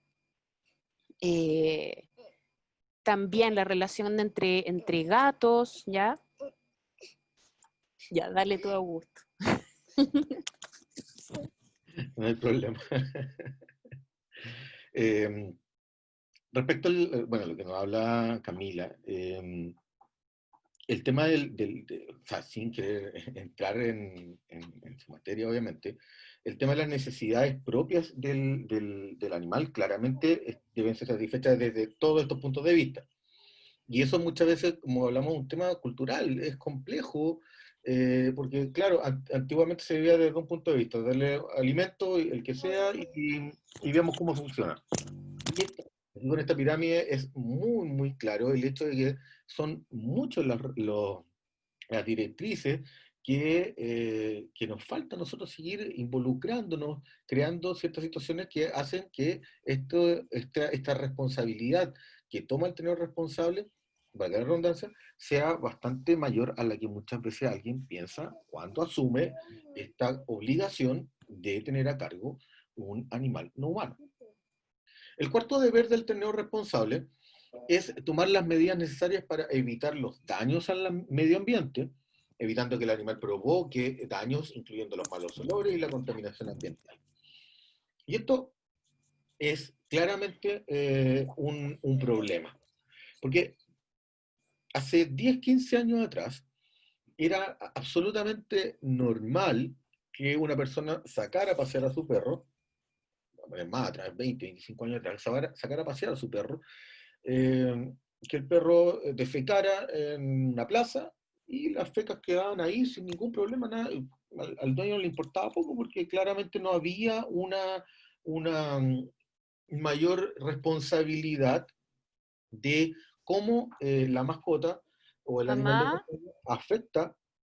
También la relación entre gatos, ¿ya? Ya, dale tú a gusto. No hay problema. Respecto al, bueno, lo que nos habla Camila, el tema o sea, sin querer entrar en su materia, obviamente, el tema de las necesidades propias del animal claramente deben ser satisfechas desde todos estos puntos de vista. Y eso muchas veces, como hablamos, es un tema cultural, es complejo, porque claro, antiguamente se vivía desde un punto de vista, darle alimento, el que sea, y vemos cómo funciona. Y con esta pirámide es muy, muy claro el hecho de que son muchos las directrices que nos falta a nosotros seguir involucrándonos, creando ciertas situaciones que hacen que esta responsabilidad que toma el tenedor responsable valga la redundancia, sea bastante mayor a la que muchas veces alguien piensa cuando asume esta obligación de tener a cargo un animal no humano. El cuarto deber del tenedor responsable es tomar las medidas necesarias para evitar los daños al medio ambiente, evitando que el animal provoque daños, incluyendo los malos olores y la contaminación ambiental. Y esto es claramente un problema, porque hace 10, 15 años atrás era absolutamente normal que una persona sacara a pasear a su perro, más atrás, 20, 25 años atrás, sacara a pasear a su perro, que el perro defecara en una plaza y las fecas quedaban ahí sin ningún problema, nada, al dueño no le importaba poco porque claramente no había una mayor responsabilidad de cómo la mascota o el animal de Mamá, compañía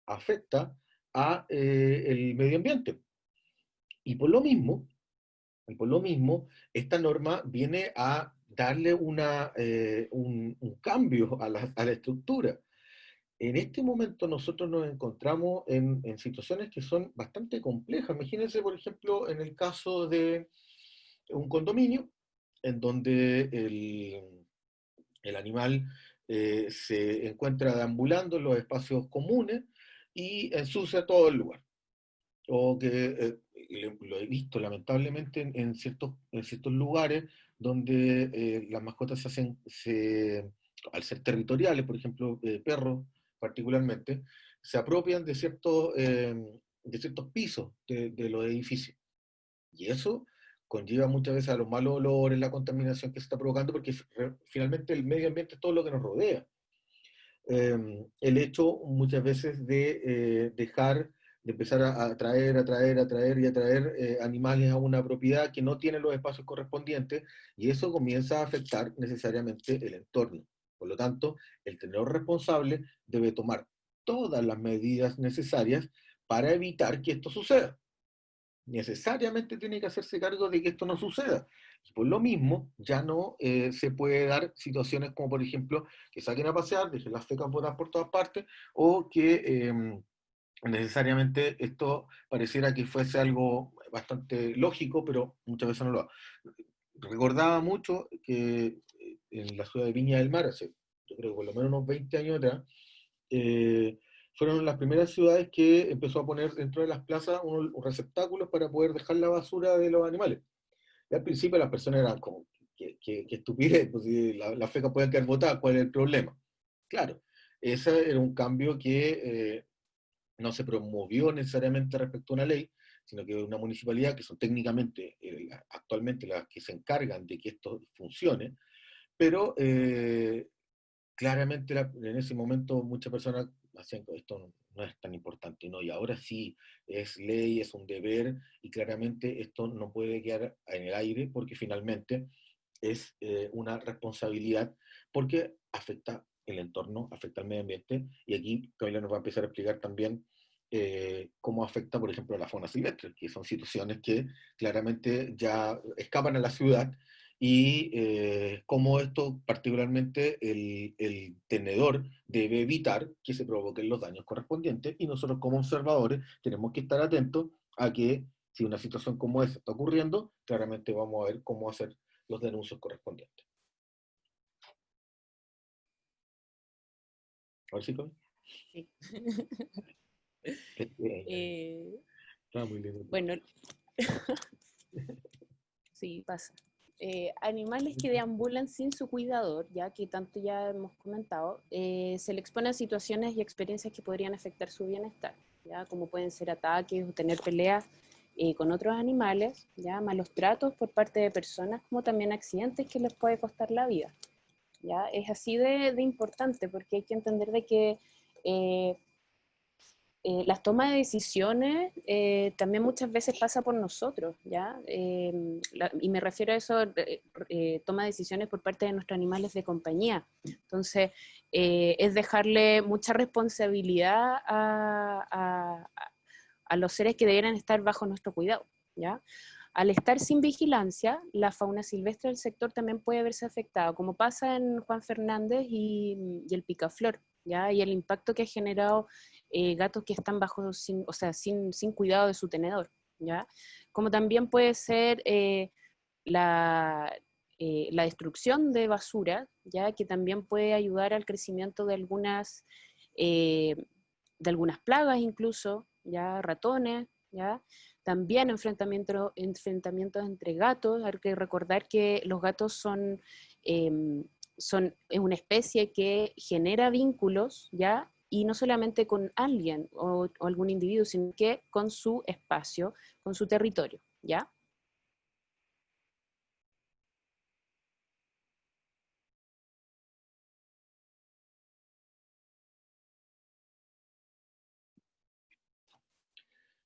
afecta a el medio ambiente. Y por lo mismo, esta norma viene a darle un cambio a la estructura. En este momento nosotros nos encontramos en situaciones que son bastante complejas. Imagínense, por ejemplo, en el caso de un condominio, en donde el animal se encuentra deambulando en los espacios comunes y ensucia todo el lugar. O que lo he visto lamentablemente en ciertos lugares donde las mascotas al ser territoriales, por ejemplo, perros particularmente, se apropian de ciertos pisos de los edificios. Y eso conlleva muchas veces a los malos olores, la contaminación que se está provocando, porque finalmente el medio ambiente es todo lo que nos rodea. El hecho muchas veces de empezar a traer animales a una propiedad que no tiene los espacios correspondientes, y eso comienza a afectar necesariamente el entorno. Por lo tanto, el tenedor responsable debe tomar todas las medidas necesarias para evitar que esto suceda. Necesariamente tiene que hacerse cargo de que esto no suceda. Y por lo mismo, ya no se puede dar situaciones como, por ejemplo, que saquen a pasear, dejen las fecas botadas por todas partes, o que necesariamente esto pareciera que fuese algo bastante lógico, pero muchas veces no lo es. Recordaba mucho que en la ciudad de Viña del Mar, hace, yo creo que por lo menos unos 20 años atrás, eh, fueron las primeras ciudades que empezó a poner dentro de las plazas unos receptáculos para poder dejar la basura de los animales. Y al principio las personas eran como, qué estupidez, pues si la feca puede quedar botada, ¿cuál es el problema? Claro, ese era un cambio que no se promovió necesariamente respecto a una ley, sino que una municipalidad, que son técnicamente actualmente las que se encargan de que esto funcione, pero claramente en ese momento muchas personas hacían que esto no es tan importante, ¿no? Y ahora sí, es ley, es un deber, y claramente esto no puede quedar en el aire porque finalmente es una responsabilidad porque afecta el entorno, afecta al medio ambiente, y aquí Camila nos va a empezar a explicar también cómo afecta, por ejemplo, a la fauna silvestre, que son situaciones que claramente ya escapan a la ciudad, y cómo esto, particularmente el tenedor, debe evitar que se provoquen los daños correspondientes, y nosotros como observadores tenemos que estar atentos a que si una situación como esa está ocurriendo, claramente vamos a ver cómo hacer los denuncios correspondientes. A ver si sí. Está muy lindo. Bueno, sí, pasa. Animales que deambulan sin su cuidador, ya que tanto ya hemos comentado, se le expone a situaciones y experiencias que podrían afectar su bienestar, ya como pueden ser ataques o tener peleas con otros animales, ya malos tratos por parte de personas, como también accidentes que les puede costar la vida. Ya es así de importante, porque hay que entender de que las tomas de decisiones también muchas veces pasa por nosotros, ¿ya? Y me refiero a eso, toma de decisiones por parte de nuestros animales de compañía. Entonces, es dejarle mucha responsabilidad a los seres que deberían estar bajo nuestro cuidado. ¿ya? Al estar sin vigilancia, la fauna silvestre del sector también puede verse afectada, como pasa en Juan Fernández y el Picaflor, ¿ya? Y el impacto que ha generado gatos que están bajo, sin cuidado de su tenedor, ¿ya? Como también puede ser la, la destrucción de basura, ¿ya? Que también puede ayudar al crecimiento eh, de algunas plagas incluso, ¿ya? Ratones, ¿ya? También enfrentamientos entre gatos. Hay que recordar que los gatos es una especie que genera vínculos, ¿ya? Y no solamente con alguien o algún individuo, sino que con su espacio, con su territorio, ¿ya?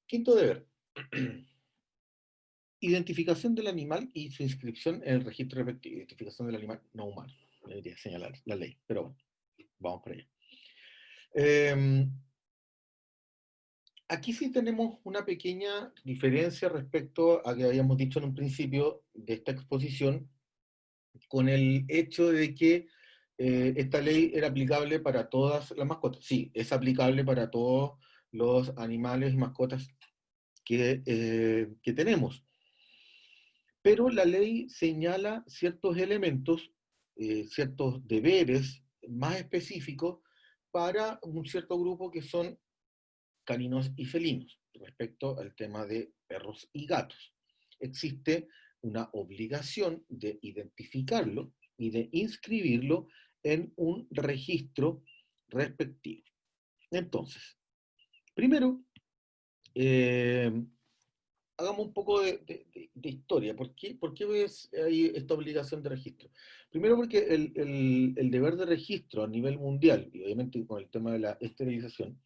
Quinto deber. Identificación del animal y su inscripción en el registro respectivo. Identificación del animal no humano, debería señalar la ley, pero bueno, vamos para allá. Aquí sí tenemos una pequeña diferencia respecto a que habíamos dicho en un principio de esta exposición, con el hecho de que esta ley era aplicable para todas las mascotas. Sí, es aplicable para todos los animales y mascotas que tenemos. Pero la ley señala ciertos elementos, ciertos deberes más específicos para un cierto grupo que son caninos y felinos, respecto al tema de perros y gatos. Existe una obligación de identificarlo y de inscribirlo en un registro respectivo. Entonces, primero, eh, hagamos un poco de historia. ¿Por qué ves ahí esta obligación de registro? Primero porque el deber de registro a nivel mundial, y obviamente con el tema de la esterilización,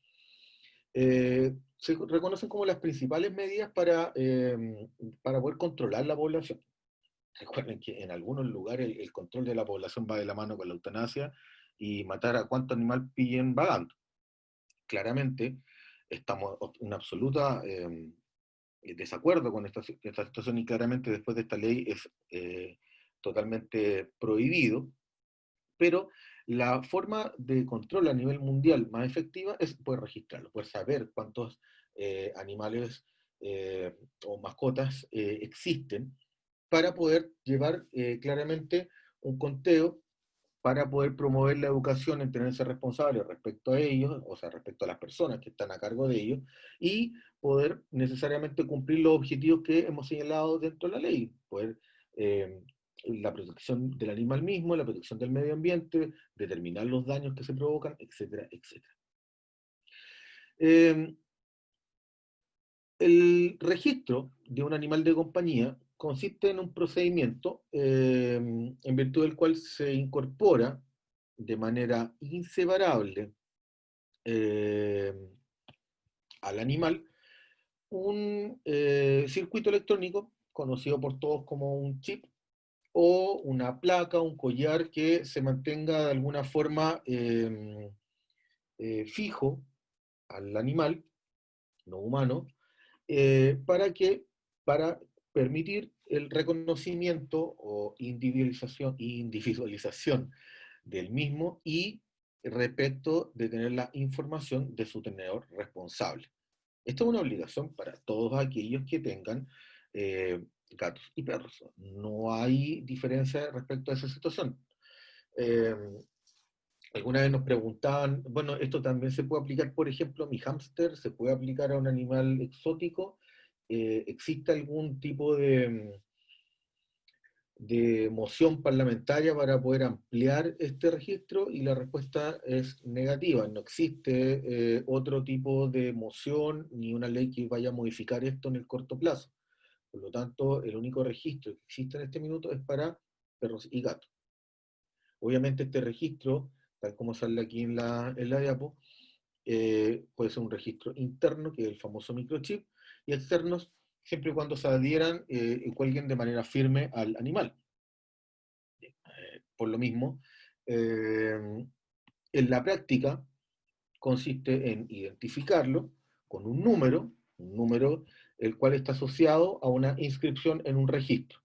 se reconocen como las principales medidas para poder controlar la población. Recuerden que en algunos lugares el control de la población va de la mano con la eutanasia y matar a cuánto animal pillen vagando. Claramente estamos en absoluta desacuerdo con esta situación y claramente después de esta ley es totalmente prohibido, pero la forma de control a nivel mundial más efectiva es poder registrarlo, poder saber cuántos animales o mascotas existen para poder llevar claramente un conteo para poder promover la educación en tenerse responsable respecto a ellos, o sea, respecto a las personas que están a cargo de ellos, y poder necesariamente cumplir los objetivos que hemos señalado dentro de la ley, poder la protección del animal mismo, la protección del medio ambiente, determinar los daños que se provocan, etcétera, etcétera. El registro de un animal de compañía consiste en un procedimiento en virtud del cual se incorpora de manera inseparable al animal un circuito electrónico conocido por todos como un chip o una placa, un collar que se mantenga de alguna forma fijo al animal, no humano, para permitir el reconocimiento o individualización del mismo y respecto de tener la información de su tenedor responsable. Esto es una obligación para todos aquellos que tengan gatos y perros. No hay diferencia respecto a esa situación. Eh, Alguna vez nos preguntaban, bueno, esto también se puede aplicar, por ejemplo, a mi hámster, se puede aplicar a un animal exótico. ¿Existe algún tipo de moción parlamentaria para poder ampliar este registro? Y la respuesta es negativa. No existe otro tipo de moción ni una ley que vaya a modificar esto en el corto plazo. Por lo tanto, el único registro que existe en este minuto es para perros y gatos. Obviamente este registro, tal como sale aquí en la diapo, puede ser un registro interno, que es el famoso microchip, y externos, siempre y cuando se adhieran y cuelguen de manera firme al animal. Por lo mismo, en la práctica consiste en identificarlo con un número el cual está asociado a una inscripción en un registro.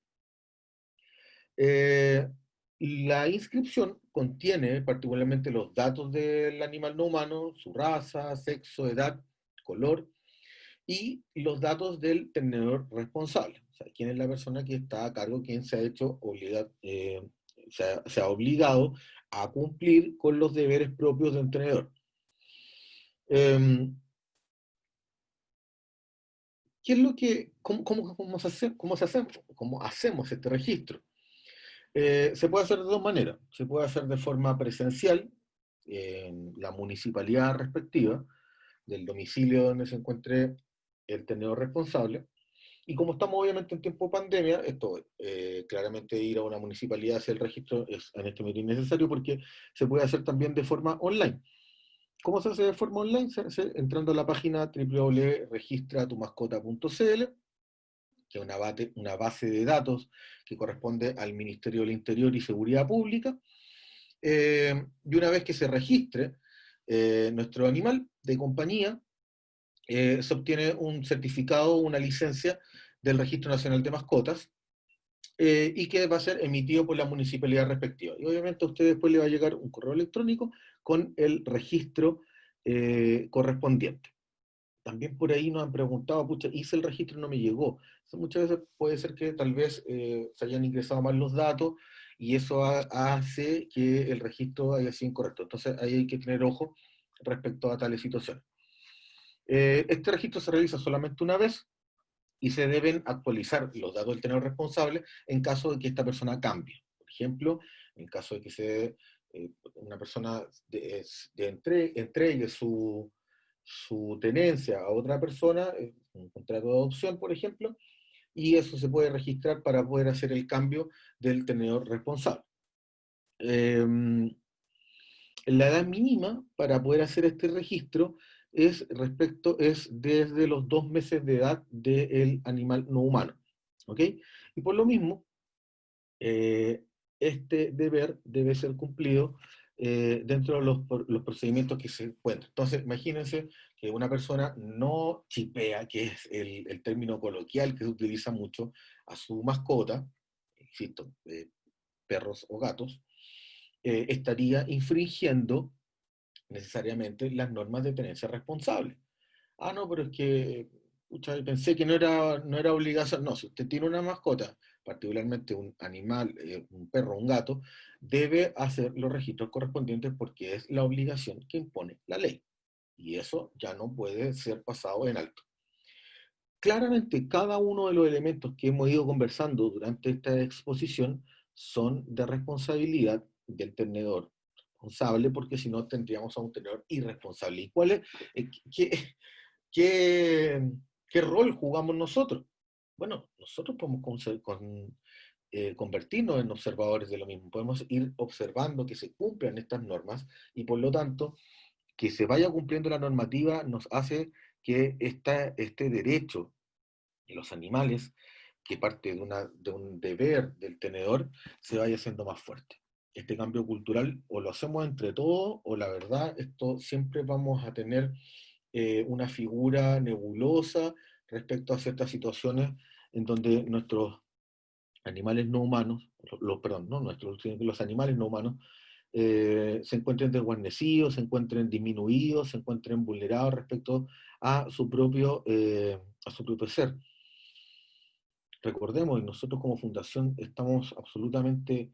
La inscripción contiene particularmente los datos del animal no humano, su raza, sexo, edad, color, y los datos del tenedor responsable. O sea, quién es la persona que está a cargo, quién se ha hecho se ha obligado a cumplir con los deberes propios de un tenedor. ¿Qué es lo que, cómo hacemos este registro? Se puede hacer de dos maneras. Se puede hacer de forma presencial en la municipalidad respectiva, del domicilio donde se encuentre el tenedor responsable. Y como estamos obviamente en tiempo de pandemia, esto claramente ir a una municipalidad a hacer el registro es en este momento innecesario porque se puede hacer también de forma online. ¿Cómo se hace de forma online? Se hace entrando a la página www.registratumascota.cl, que es una base de datos que corresponde al Ministerio del Interior y Seguridad Pública. Y una vez que se registre nuestro animal de compañía, se obtiene un certificado, una licencia del Registro Nacional de Mascotas, y que va a ser emitido por la municipalidad respectiva. Y obviamente a usted después le va a llegar un correo electrónico con el registro correspondiente. También por ahí nos han preguntado, pucha, hice el registro y no me llegó. Entonces, muchas veces puede ser que tal vez se hayan ingresado mal los datos y eso hace que el registro haya sido incorrecto. Entonces ahí hay que tener ojo respecto a tales situaciones. Este registro se realiza solamente una vez y se deben actualizar los datos del tenedor responsable en caso de que esta persona cambie. Por ejemplo, en caso de que una persona entregue su tenencia a otra persona, un contrato de adopción, por ejemplo, y eso se puede registrar para poder hacer el cambio del tenedor responsable. La edad mínima para poder hacer este registro es desde los 2 meses de edad del animal no humano. ¿Ok? Y por lo mismo, este deber debe ser cumplido dentro de los procedimientos que se encuentran. Entonces, imagínense que una persona no chipea, que es el término coloquial que se utiliza mucho, a su mascota, insisto, perros o gatos, estaría infringiendo necesariamente las normas de tenencia responsable. Ah, no, pero es que pucha, pensé que no era obligación. No, si usted tiene una mascota, particularmente un animal, un perro, un gato, debe hacer los registros correspondientes porque es la obligación que impone la ley. Y eso ya no puede ser pasado en alto. Claramente, cada uno de los elementos que hemos ido conversando durante esta exposición son de responsabilidad del tenedor responsable, porque si no tendríamos a un tenedor irresponsable. ¿Y cuál es, qué, qué rol jugamos nosotros? Bueno, nosotros podemos convertirnos en observadores de lo mismo, podemos ir observando que se cumplan estas normas y por lo tanto que se vaya cumpliendo la normativa nos hace que este derecho de los animales, que parte de un deber del tenedor, se vaya haciendo más fuerte. Este cambio cultural o lo hacemos entre todos o la verdad, esto siempre vamos a tener una figura nebulosa respecto a ciertas situaciones en donde nuestros animales no humanos, perdón, no nuestros, sino que los animales no humanos, se encuentren desguarnecidos, se encuentren disminuidos, se encuentren vulnerados respecto a su propio ser. Recordemos, y nosotros como fundación estamos absolutamente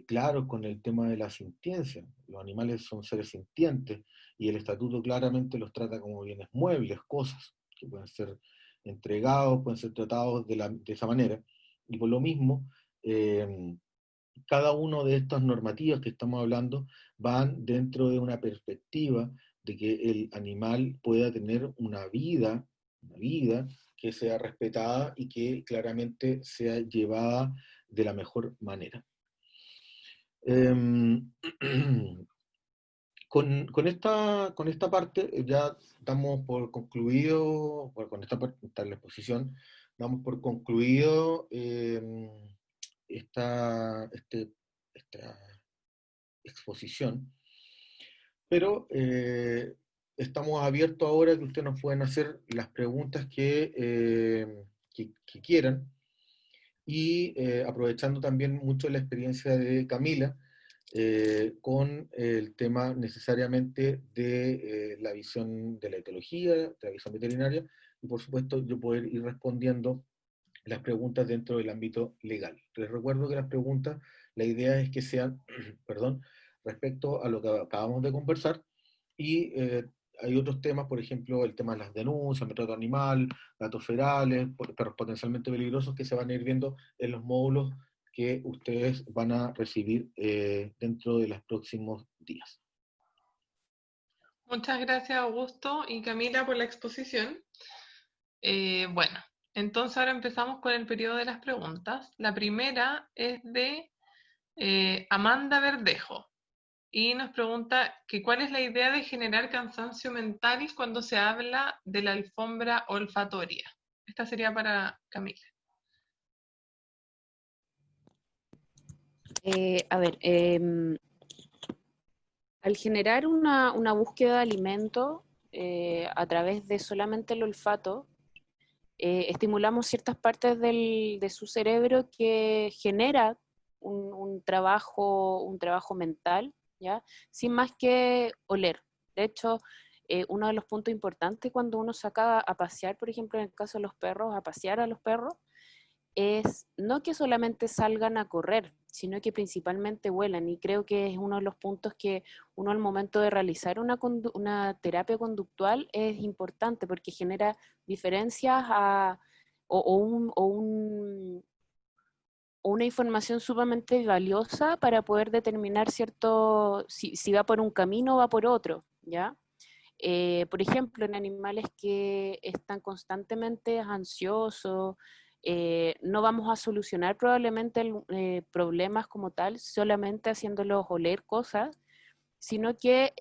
claros con el tema de la sintiencia. Los animales son seres sintientes y el estatuto claramente los trata como bienes muebles, cosas que pueden ser entregados, pueden ser tratados de esa manera. Y por lo mismo, cada uno de estas normativas que estamos hablando van dentro de una perspectiva de que el animal pueda tener una vida que sea respetada y que claramente sea llevada de la mejor manera. Con esta parte ya damos por concluido, bueno, con esta parte de la exposición, damos por concluido esta exposición, pero estamos abiertos ahora que ustedes nos pueden hacer las preguntas que quieran, y aprovechando también mucho la experiencia de Camila, con el tema necesariamente de la visión de la etología, de la visión veterinaria, y por supuesto yo poder ir respondiendo las preguntas dentro del ámbito legal. Les recuerdo que las preguntas, la idea es que sean, perdón, respecto a lo que acabamos de conversar, y hay otros temas, por ejemplo, el tema de las denuncias, maltrato animal, datos ferales, perros potencialmente peligrosos, que se van a ir viendo en los módulos que ustedes van a recibir dentro de los próximos días. Muchas gracias, Augusto y Camila, por la exposición. Bueno, entonces ahora empezamos con el periodo de las preguntas. La primera es de Amanda Verdejo y nos pregunta que cuál es la idea de generar cansancio mental cuando se habla de la alfombra olfatoria. Esta sería para Camila. A ver, al generar una búsqueda de alimento a través de solamente el olfato, estimulamos ciertas partes de su cerebro que genera un trabajo mental, ¿ya? Sin más que oler. De hecho, uno de los puntos importantes cuando uno saca a pasear, por ejemplo, en el caso de los perros, a pasear a los perros, es no que solamente salgan a correr, sino que principalmente vuelan. Y creo que es uno de los puntos que uno al momento de realizar una terapia conductual es importante porque genera diferencias o una información sumamente valiosa para poder determinar si va por un camino o va por otro, ¿ya? Por ejemplo, en animales que están constantemente ansiosos, no vamos a solucionar probablemente problemas como tal solamente haciéndolos oler cosas, sino que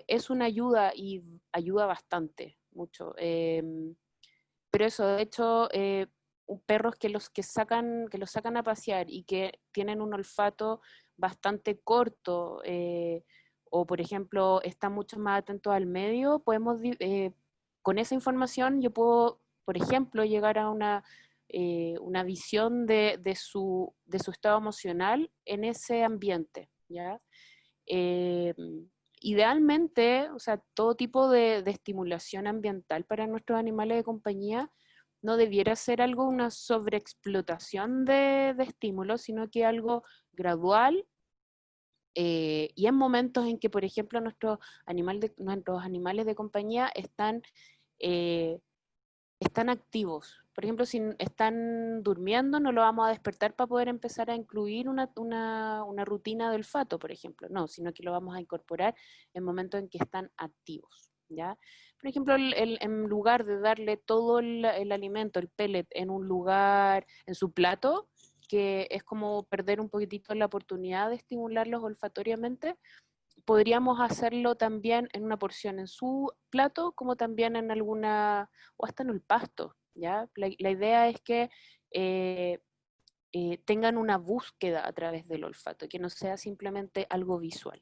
es una ayuda y ayuda bastante, mucho. Pero eso, de hecho, perros que los sacan a pasear y que tienen un olfato bastante corto, o por ejemplo, están mucho más atentos al medio, con esa información yo puedo, por ejemplo, llegar a una visión de su estado emocional en ese ambiente, ¿ya? Eh, Idealmente, o sea, todo tipo de estimulación ambiental para nuestros animales de compañía no debiera ser una sobreexplotación de estímulos, sino que algo gradual, y en momentos en que, por ejemplo, nuestros animales de compañía eh, están activos. Por ejemplo, si están durmiendo, no lo vamos a despertar para poder empezar a incluir una rutina de olfato, por ejemplo. No, sino que lo vamos a incorporar en momentos en que están activos, ¿ya? Por ejemplo, en lugar de darle todo el alimento, el pellet, en un lugar, en su plato, que es como perder un poquitito la oportunidad de estimularlos olfatoriamente, podríamos hacerlo también en una porción en su plato, como también o hasta en el pasto, ¿ya? La idea es que eh, tengan una búsqueda a través del olfato, que no sea simplemente algo visual.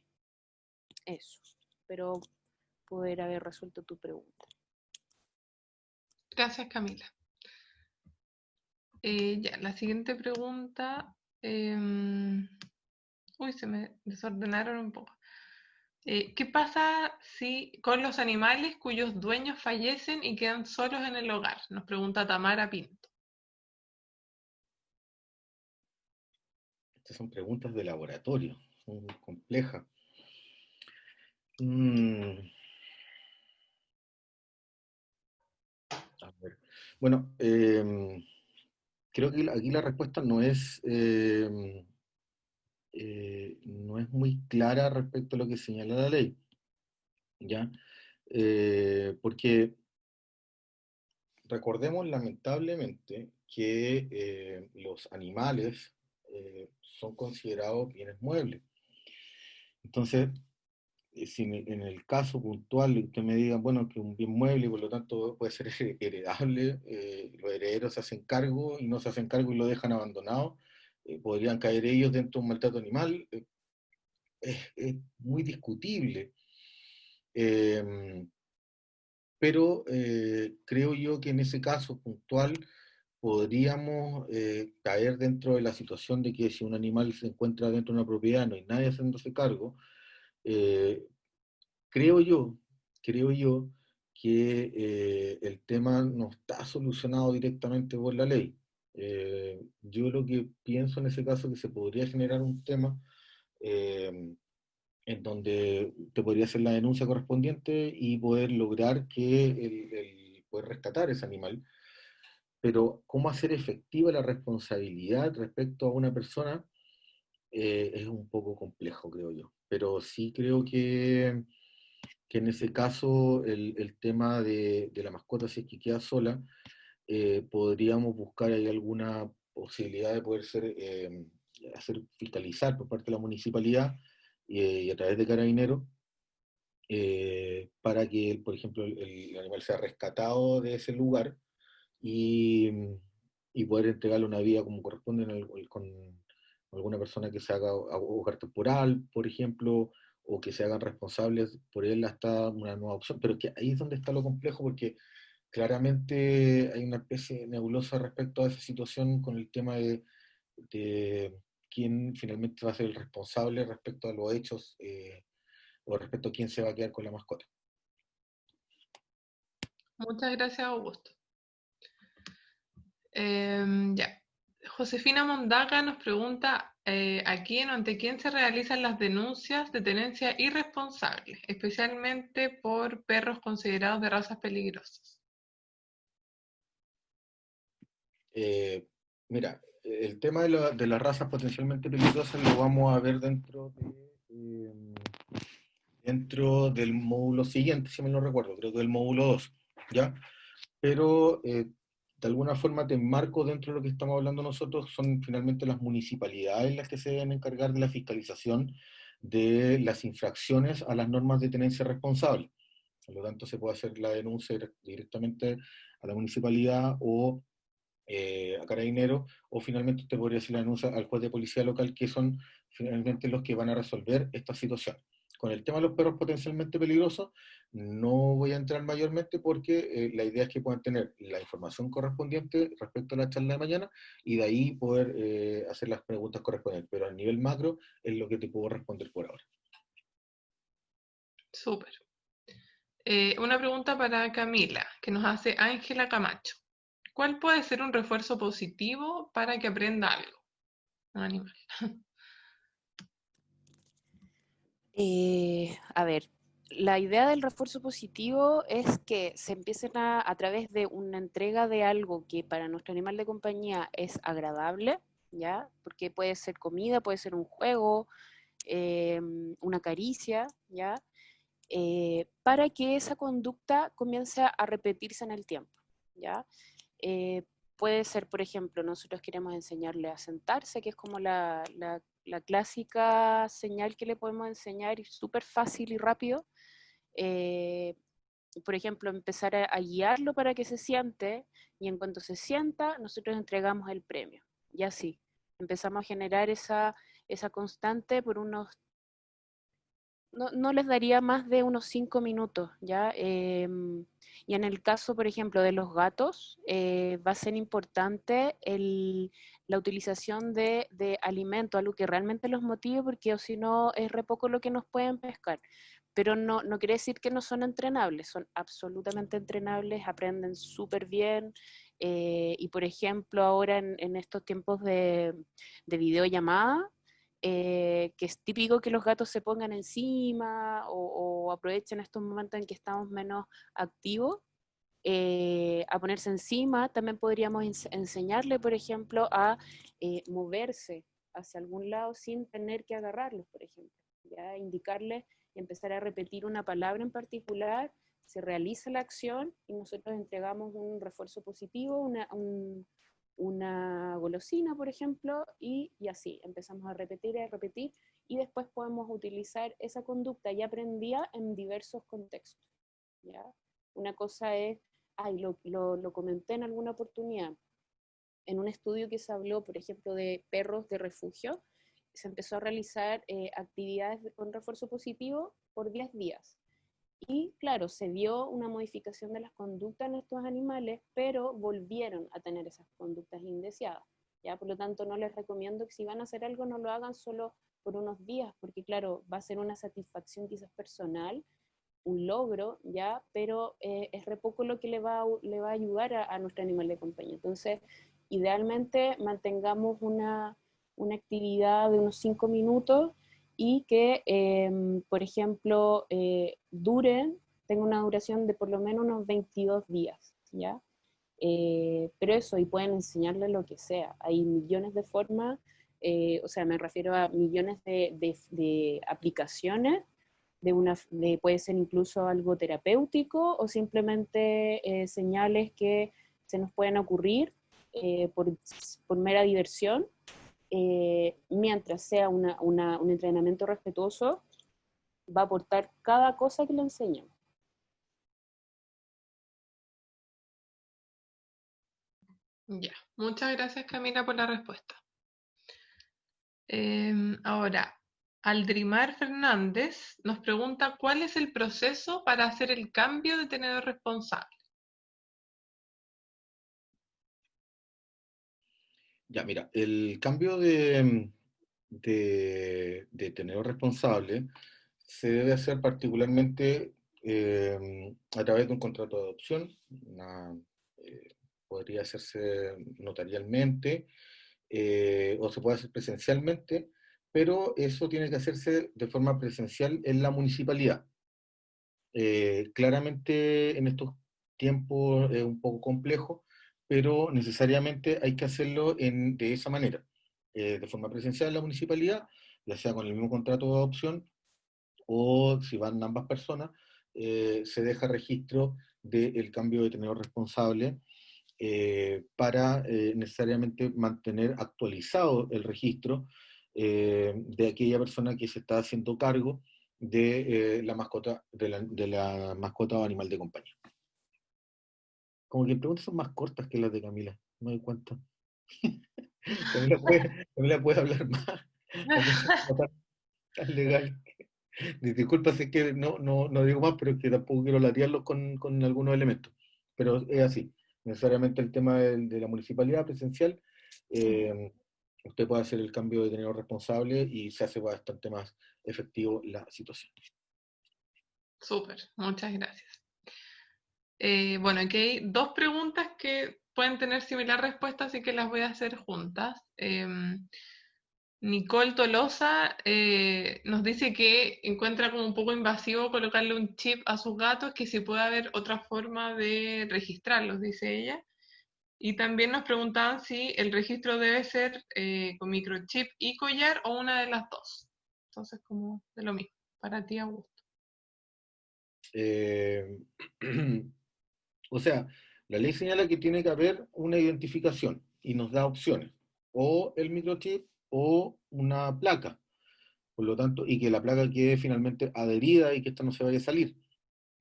Eso. Pero poder haber resuelto tu pregunta. Gracias, Camila. Ya, la siguiente pregunta. Uy, se me desordenaron un poco. ¿Qué pasa con los animales cuyos dueños fallecen y quedan solos en el hogar? Nos pregunta Tamara Pinto. Estas son preguntas de laboratorio, son muy complejas. A ver. Bueno, creo que aquí la respuesta no es muy clara respecto a lo que señala la ley, ¿ya? Porque recordemos lamentablemente que los animales son considerados bienes muebles. Entonces, si en el caso puntual usted me diga, bueno, que un bien mueble y por lo tanto puede ser heredable, los herederos se hacen cargo y no se hacen cargo y lo dejan abandonado, podrían caer ellos dentro de un maltrato animal, es muy discutible. pero creo yo que en ese caso puntual podríamos caer dentro de la situación de que si un animal se encuentra dentro de una propiedad, no hay nadie haciéndose cargo. eh, creo yo, creo yo que el tema no está solucionado directamente por la ley. Yo lo que pienso en ese caso es que se podría generar un tema eh, en donde te podría hacer la denuncia correspondiente y poder lograr que poder rescatar ese animal. Pero cómo hacer efectiva la responsabilidad respecto a una persona es un poco complejo, creo yo. Pero sí creo que en ese caso el tema de la mascota, si es que queda sola, podríamos buscar ahí alguna posibilidad de poder hacer fiscalizar por parte de la municipalidad y a través de Carabineros para que, por ejemplo, el animal sea rescatado de ese lugar y, y poder entregarle una vía como corresponde con alguna persona que se haga hogar temporal, por ejemplo, o que se hagan responsables por él hasta una nueva opción. Pero que ahí es donde está lo complejo, porque claramente hay una especie de nebulosa respecto a esa situación con el tema de quién finalmente va a ser el responsable respecto a los hechos o respecto a quién se va a quedar con la mascota. Muchas gracias, Augusto. Ya. Josefina Mondaga nos pregunta ¿a quién o ante quién se realizan las denuncias de tenencia irresponsable, especialmente por perros considerados de razas peligrosas? Eh, Mira, el tema de las razas potencialmente peligrosas lo vamos a ver dentro del módulo siguiente, si me lo recuerdo, creo que el módulo 2, ¿ya? Pero de alguna forma te enmarco dentro de lo que estamos hablando nosotros, son finalmente las municipalidades las que se deben encargar de la fiscalización de las infracciones a las normas de tenencia responsable. Por lo tanto, se puede hacer la denuncia directamente a la municipalidad o a Carabineros, o finalmente te podría hacer la denuncia al juez de policía local, que son finalmente los que van a resolver esta situación. Con el tema de los perros potencialmente peligrosos, no voy a entrar mayormente porque la idea es que puedan tener la información correspondiente respecto a la charla de mañana y de ahí poder hacer las preguntas correspondientes. Pero a nivel macro es lo que te puedo responder por ahora. Súper. Una pregunta para Camila, que nos hace Ángela Camacho. ¿Cuál puede ser un refuerzo positivo para que aprenda algo? Un animal. A ver, la idea del refuerzo positivo es que se empiecen a través de una entrega de algo que para nuestro animal de compañía es agradable, ¿ya? Porque puede ser comida, puede ser un juego, una caricia, ¿ya? Para que esa conducta comience a repetirse en el tiempo, ¿ya? Puede ser, por ejemplo, nosotros queremos enseñarle a sentarse, que es como la clásica señal que le podemos enseñar, y súper fácil y rápido. Por ejemplo, empezar a guiarlo para que se siente, y en cuanto se sienta, nosotros entregamos el premio. Y así, empezamos a generar esa constante por unos no les daría más de unos 5 minutos, ¿ya? Y en el caso, por ejemplo, de los gatos, va a ser importante la utilización de alimento, algo que realmente los motive, porque o si no es re poco lo que nos pueden pescar. Pero no quiere decir que no son entrenables, son absolutamente entrenables, aprenden súper bien. Y por ejemplo, ahora en estos tiempos de videollamada, que es típico que los gatos se pongan encima o aprovechen estos momentos en que estamos menos activos, a ponerse encima. También podríamos enseñarle, por ejemplo, a moverse hacia algún lado sin tener que agarrarlos, por ejemplo. ¿Ya? Indicarle y empezar a repetir una palabra en particular, se realiza la acción y nosotros entregamos un refuerzo positivo, una golosina, por ejemplo, y así empezamos a repetir y después podemos utilizar esa conducta ya aprendida en diversos contextos. ¿Ya? Una cosa es, lo comenté en alguna oportunidad, en un estudio que se habló, por ejemplo, de perros de refugio, se empezó a realizar actividades con refuerzo positivo por 10 días. Y claro, se vio una modificación de las conductas en estos animales, pero volvieron a tener esas conductas indeseadas. ¿Ya? Por lo tanto, no les recomiendo que si van a hacer algo no lo hagan solo por unos días, porque claro, va a ser una satisfacción quizás personal, un logro, ¿ya? Pero es re poco lo que le va a ayudar a nuestro animal de compañía. Entonces, idealmente mantengamos una actividad de unos 5 minutos y que, por ejemplo, tenga una duración de por lo menos unos 22 días, ¿ya? Pero eso, y pueden enseñarle lo que sea. Hay millones de formas, o sea, me refiero a millones de aplicaciones, puede ser incluso algo terapéutico o simplemente señales que se nos pueden ocurrir por mera diversión, mientras sea un entrenamiento respetuoso, va a aportar cada cosa que le enseñamos. Ya, muchas gracias Camila por la respuesta. Ahora, Aldrimar Fernández nos pregunta cuál es el proceso para hacer el cambio de tenedor responsable. Ya, mira, el cambio de tenedor responsable se debe hacer particularmente a través de un contrato de adopción. Podría hacerse notarialmente o se puede hacer presencialmente, pero eso tiene que hacerse de forma presencial en la municipalidad. Claramente en estos tiempos es un poco complejo, pero necesariamente hay que hacerlo de esa manera, de forma presencial en la municipalidad, ya sea con el mismo contrato de adopción o si van ambas personas, se deja registro del cambio de tenedor responsable para necesariamente mantener actualizado el registro de aquella persona que se está haciendo cargo de la mascota, de la mascota o animal de compañía. Como que preguntas son más cortas que las de Camila, me doy cuenta. Camila puede hablar más, también son como tan legal. Disculpa si es que no digo más, pero es que tampoco quiero latearlos con algunos elementos. Pero es así. Necesariamente el tema de la municipalidad presencial, usted puede hacer el cambio de tenedor responsable y se hace bastante más efectivo la situación. Súper, muchas gracias. Bueno, aquí hay dos preguntas que pueden tener similar respuesta, así que las voy a hacer juntas. Nicole Tolosa nos dice que encuentra como un poco invasivo colocarle un chip a sus gatos, que si puede haber otra forma de registrarlos, dice ella. Y también nos preguntaban si el registro debe ser con microchip y collar o una de las dos. Entonces, como de lo mismo, para ti, Augusto. O sea, la ley señala que tiene que haber una identificación y nos da opciones, o el microchip o una placa, por lo tanto, y que la placa quede finalmente adherida y que esta no se vaya a salir.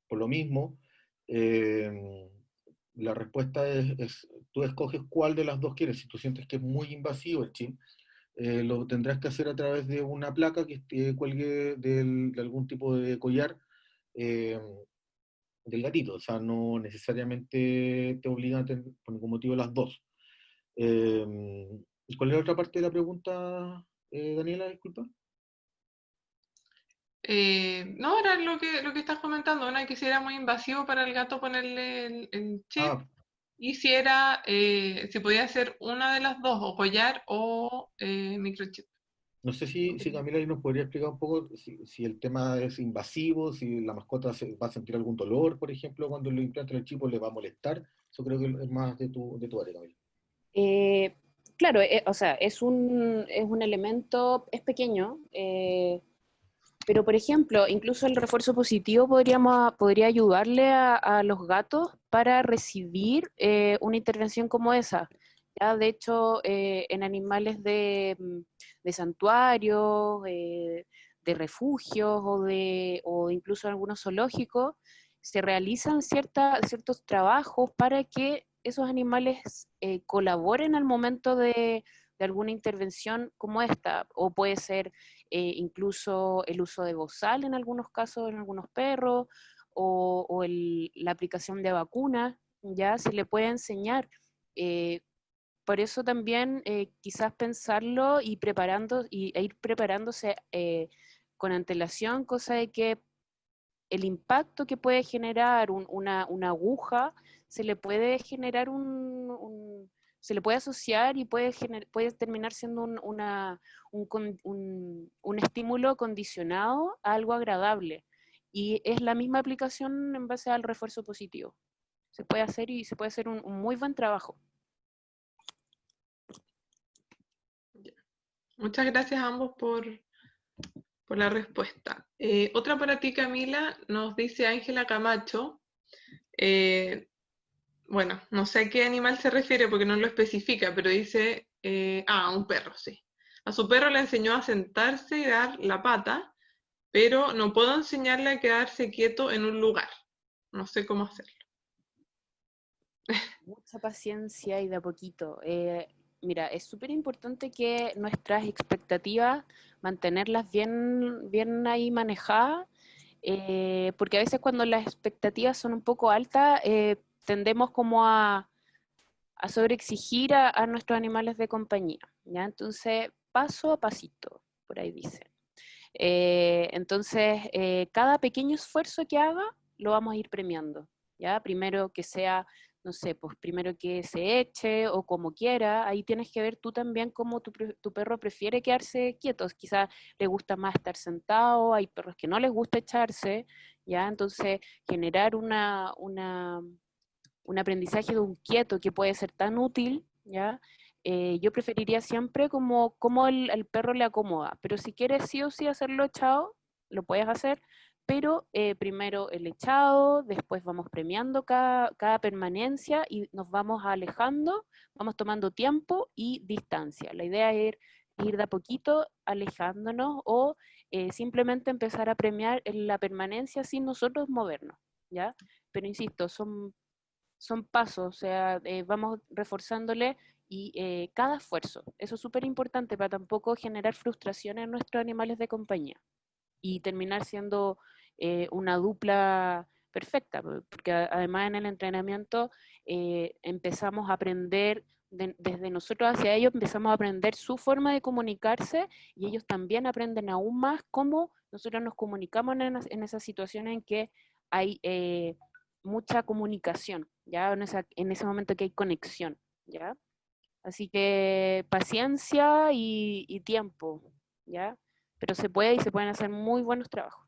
Por lo mismo, eh, la respuesta tú escoges cuál de las dos quieres. Si tú sientes que es muy invasivo el chip, lo tendrás que hacer a través de una placa que cuelgue de algún tipo de collar eh, del gatito. O sea, no necesariamente te obligan a tener por ningún motivo las dos. Eh, ¿Cuál es la otra parte de la pregunta, Daniela? Disculpa. No, era lo que estás comentando, una que si era muy invasivo para el gato ponerle el chip, Ah, y si podía ser una de las dos, o collar o microchip. no sé si Camila ahí nos podría explicar un poco si el tema es invasivo, si la mascota va a sentir algún dolor, por ejemplo, cuando le implantan el chip o le va a molestar. Eso creo que es más de tu área, Camila. Eh, claro, o sea, es un elemento, es pequeño, pero por ejemplo, incluso el refuerzo positivo podría ayudarle a los gatos para recibir una intervención como esa. Ya, de hecho, en animales de santuarios, de refugios o incluso en algunos zoológicos, se realizan ciertos trabajos para que esos animales colaboren al momento de alguna intervención como esta, o puede ser incluso el uso de bozal en algunos casos, en algunos perros, la aplicación de vacunas, ya se le puede enseñar. Por eso también quizás pensarlo y ir preparándose con antelación, cosa de que el impacto que puede generar una aguja se le puede generar se le puede asociar y puede terminar siendo un estímulo condicionado a algo agradable. Y es la misma aplicación en base al refuerzo positivo. Se puede hacer y se puede hacer un muy buen trabajo. Muchas gracias a ambos por la respuesta. Otra para ti, Camila, nos dice Ángela Camacho. Bueno, no sé a qué animal se refiere porque no lo especifica, pero dice, un perro, sí. A su perro le enseñó a sentarse y dar la pata, pero no puedo enseñarle a quedarse quieto en un lugar. No sé cómo hacerlo. Mucha paciencia y de a poquito. Mira, es súper importante que nuestras expectativas, mantenerlas bien ahí manejadas, porque a veces cuando las expectativas son un poco altas, tendemos como a sobreexigir a nuestros animales de compañía, ¿ya? Entonces, paso a pasito, por ahí dice. Entonces, cada pequeño esfuerzo que haga, lo vamos a ir premiando, ¿ya? Primero que sea, no sé, pues primero que se eche o como quiera, ahí tienes que ver tú también cómo tu perro prefiere quedarse quieto, quizás le gusta más estar sentado, hay perros que no les gusta echarse, ¿ya? Entonces, generar un aprendizaje de un quieto que puede ser tan útil, ¿ya? Yo preferiría siempre como el perro le acomoda, pero si quieres sí o sí hacerlo echado, lo puedes hacer, pero primero el echado, después vamos premiando cada permanencia y nos vamos alejando, vamos tomando tiempo y distancia. La idea es ir de a poquito alejándonos o simplemente empezar a premiar la permanencia sin nosotros movernos, ¿ya? Pero insisto, son pasos, o sea, vamos reforzándole y cada esfuerzo. Eso es súper importante para tampoco generar frustración en nuestros animales de compañía y terminar siendo una dupla perfecta, porque además en el entrenamiento empezamos a aprender, desde nosotros hacia ellos, empezamos a aprender su forma de comunicarse y ellos también aprenden aún más cómo nosotros nos comunicamos en esas situaciones en que hay mucha comunicación, ¿ya? En ese momento que hay conexión, ¿ya? Así que paciencia y tiempo, ¿ya? Pero se puede y se pueden hacer muy buenos trabajos.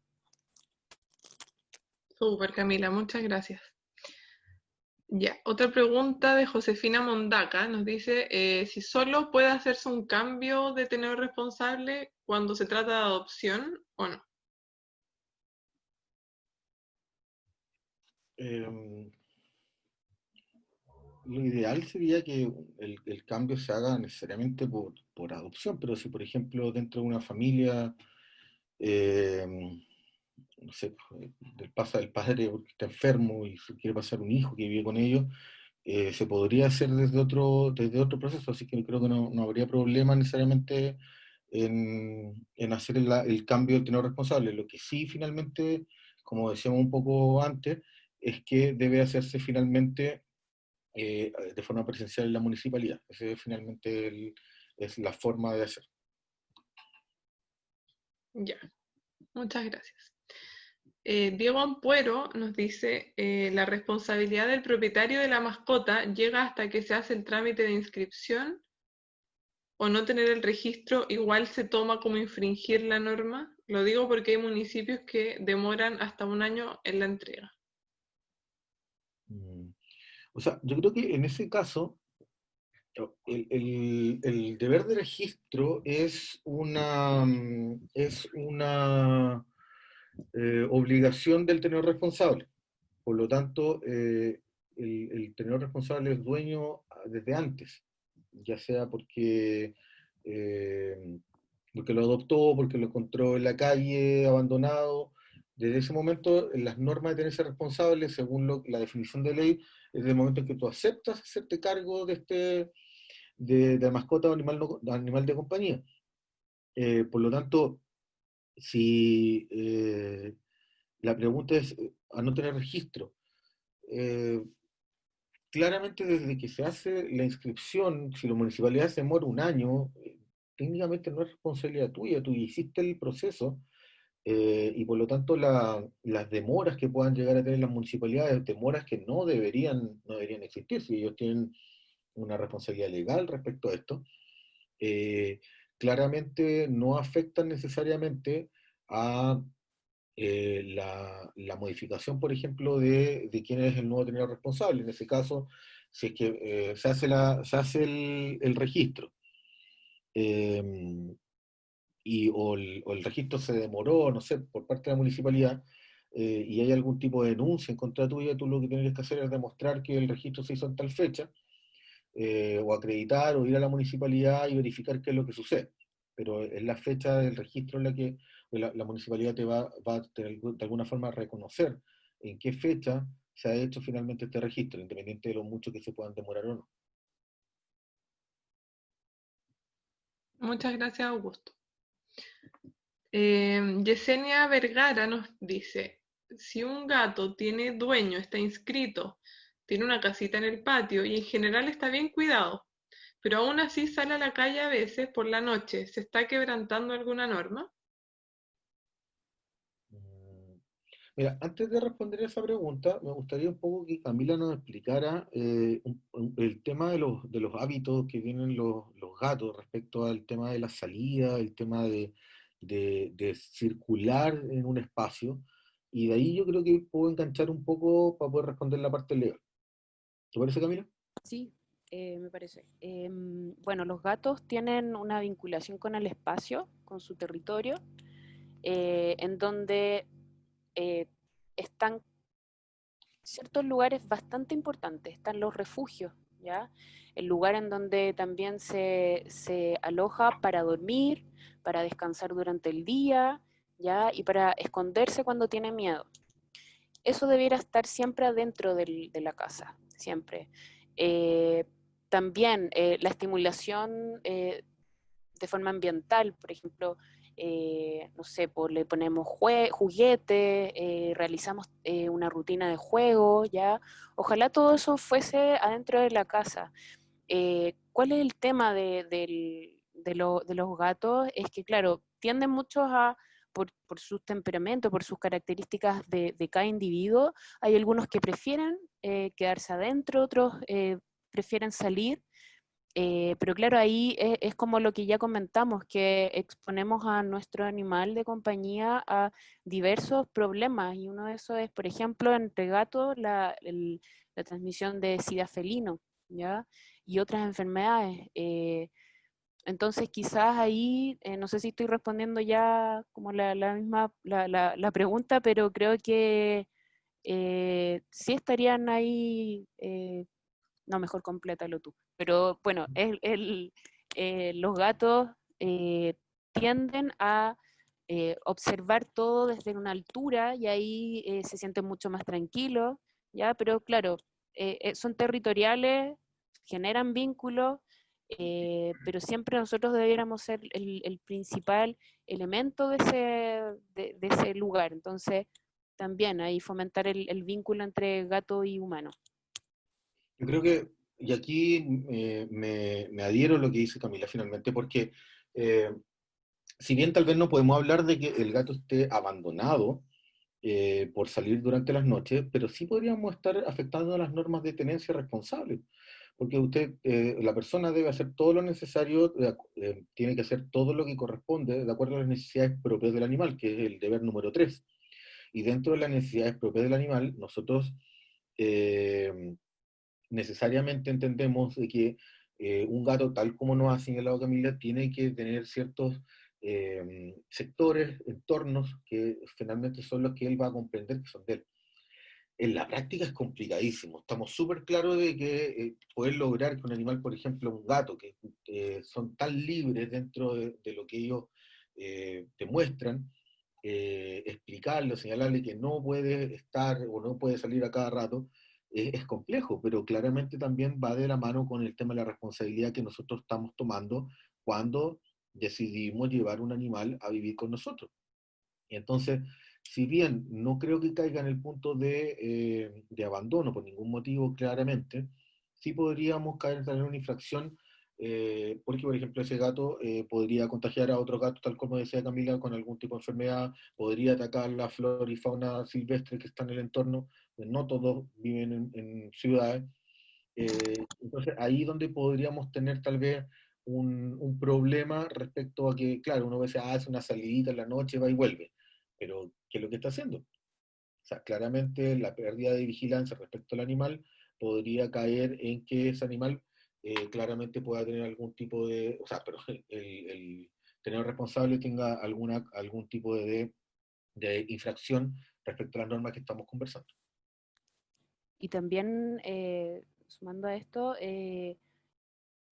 Súper, Camila, muchas gracias. Ya, otra pregunta de Josefina Mondaca nos dice si solo puede hacerse un cambio de tenedor responsable cuando se trata de adopción o no. Lo ideal sería que el cambio se haga necesariamente por adopción, pero si por ejemplo dentro de una familia, eh, no sé, pasa el padre porque está enfermo y se quiere pasar un hijo que vive con ellos, se podría hacer desde otro proceso, así que creo que no habría problema necesariamente en hacer el cambio del tenor responsable. Lo que sí finalmente, como decíamos un poco antes, es que debe hacerse finalmente de forma presencial en la municipalidad. Ese finalmente es la forma de hacer. Ya, muchas gracias. Diego Ampuero nos dice, la responsabilidad del propietario de la mascota llega hasta que se hace el trámite de inscripción o no tener el registro igual se toma como infringir la norma. Lo digo porque hay municipios que demoran hasta un año en la entrega. O sea, yo creo que en ese caso, el deber de registro es una obligación del tenedor responsable. Por lo tanto, el tenedor responsable es dueño desde antes, ya sea eh, porque lo adoptó, porque lo encontró en la calle abandonado. Desde ese momento, en las normas de tenerse responsable, según la definición de ley, es desde el momento en que tú aceptas hacerte cargo de la mascota o animal de compañía. Por lo tanto, si la pregunta es, a no tener registro. Eh, Claramente desde que se hace la inscripción, si la municipalidad se demora un año, técnicamente no es responsabilidad tuya, tú hiciste el proceso, y por lo tanto las demoras que puedan llegar a tener las municipalidades, demoras que no deberían existir, si ellos tienen una responsabilidad legal respecto a esto, eh, claramente no afectan necesariamente a la modificación, por ejemplo, de quién es el nuevo tenedor responsable. En ese caso, si es que se hace el registro, eh, o el registro se demoró, no sé, por parte de la municipalidad, y hay algún tipo de denuncia en contra tuya, tú lo que tienes que hacer es demostrar que el registro se hizo en tal fecha, o acreditar o ir a la municipalidad y verificar qué es lo que sucede. Pero es la fecha del registro en la que la municipalidad te va a tener, de alguna forma, reconocer en qué fecha se ha hecho finalmente este registro, independiente de lo mucho que se puedan demorar o no. Muchas gracias, Augusto. Yesenia Vergara nos dice, si un gato tiene dueño, está inscrito, tiene una casita en el patio y en general está bien cuidado, pero aún así sale a la calle a veces por la noche, ¿se está quebrantando alguna norma? Mm, Mira, antes de responder esa pregunta, me gustaría un poco que Camila nos explicara el tema de los hábitos que tienen los gatos respecto al tema de la salida, el tema de circular en un espacio, y de ahí yo creo que puedo enganchar un poco para poder responder la parte legal. ¿Te parece, Camila? Sí, me parece. Bueno, los gatos tienen una vinculación con el espacio, con su territorio, en donde eh, están ciertos lugares bastante importantes. Están los refugios, ¿ya? El lugar en donde también se aloja para dormir, para descansar durante el día, ¿ya? Y para esconderse cuando tiene miedo. Eso debiera estar siempre adentro de la casa, siempre. Eh, También la estimulación de forma ambiental, por ejemplo, no sé, pues le ponemos juguetes, realizamos una rutina de juego, ¿ya? Ojalá todo eso fuese adentro de la casa. ¿Cuál es el tema de los gatos? Es que, claro, tienden muchos por sus temperamentos, por sus características de cada individuo, hay algunos que prefieren quedarse adentro, otros prefieren salir. Pero claro, ahí es como lo que ya comentamos, que exponemos a nuestro animal de compañía a diversos problemas y uno de esos es, por ejemplo, entre gatos la transmisión de sida felino, ¿ya? Y otras enfermedades. Entonces quizás ahí, no sé si estoy respondiendo ya como la misma la pregunta, pero creo que sí estarían ahí no, mejor complétalo tú. Pero bueno, los gatos tienden a observar todo desde una altura y ahí se sienten mucho más tranquilos, ¿ya? Pero claro, son territoriales, generan vínculos, pero siempre nosotros debiéramos ser el principal elemento de ese lugar. Entonces, también ahí fomentar el vínculo entre gato y humano. Yo creo que, y aquí me adhiero a lo que dice Camila finalmente, porque si bien tal vez no podemos hablar de que el gato esté abandonado por salir durante las noches, pero sí podríamos estar afectando las normas de tenencia responsable, porque la persona debe hacer todo lo necesario, tiene que hacer todo lo que corresponde de acuerdo a las necesidades propias del animal, que es el deber número 3. Y dentro de las necesidades propias del animal, nosotros eh, necesariamente entendemos de que un gato, tal como nos ha señalado Camila, tiene que tener ciertos sectores, entornos, que finalmente son los que él va a comprender que son de él. En la práctica es complicadísimo. Estamos súper claros de que poder lograr que un animal, por ejemplo, un gato, que son tan libres dentro de lo que ellos te muestran, explicarle, señalarle que no puede estar o no puede salir a cada rato, es complejo, pero claramente también va de la mano con el tema de la responsabilidad que nosotros estamos tomando cuando decidimos llevar un animal a vivir con nosotros. Y entonces, si bien no creo que caiga en el punto de abandono por ningún motivo claramente, sí podríamos caer en una infracción, porque por ejemplo ese gato podría contagiar a otro gato, tal como decía Camila, con algún tipo de enfermedad, podría atacar la flora y fauna silvestre que está en el entorno, no todos viven en ciudades. Entonces ahí donde podríamos tener tal vez un problema respecto a que, claro, uno a veces hace una salidita en la noche, va y vuelve, pero ¿qué es lo que está haciendo? O sea, claramente la pérdida de vigilancia respecto al animal podría caer en que ese animal claramente pueda tener algún tipo de, o sea, pero el tenedor responsable tenga algún tipo de infracción respecto a las normas que estamos conversando. Y también, sumando a esto,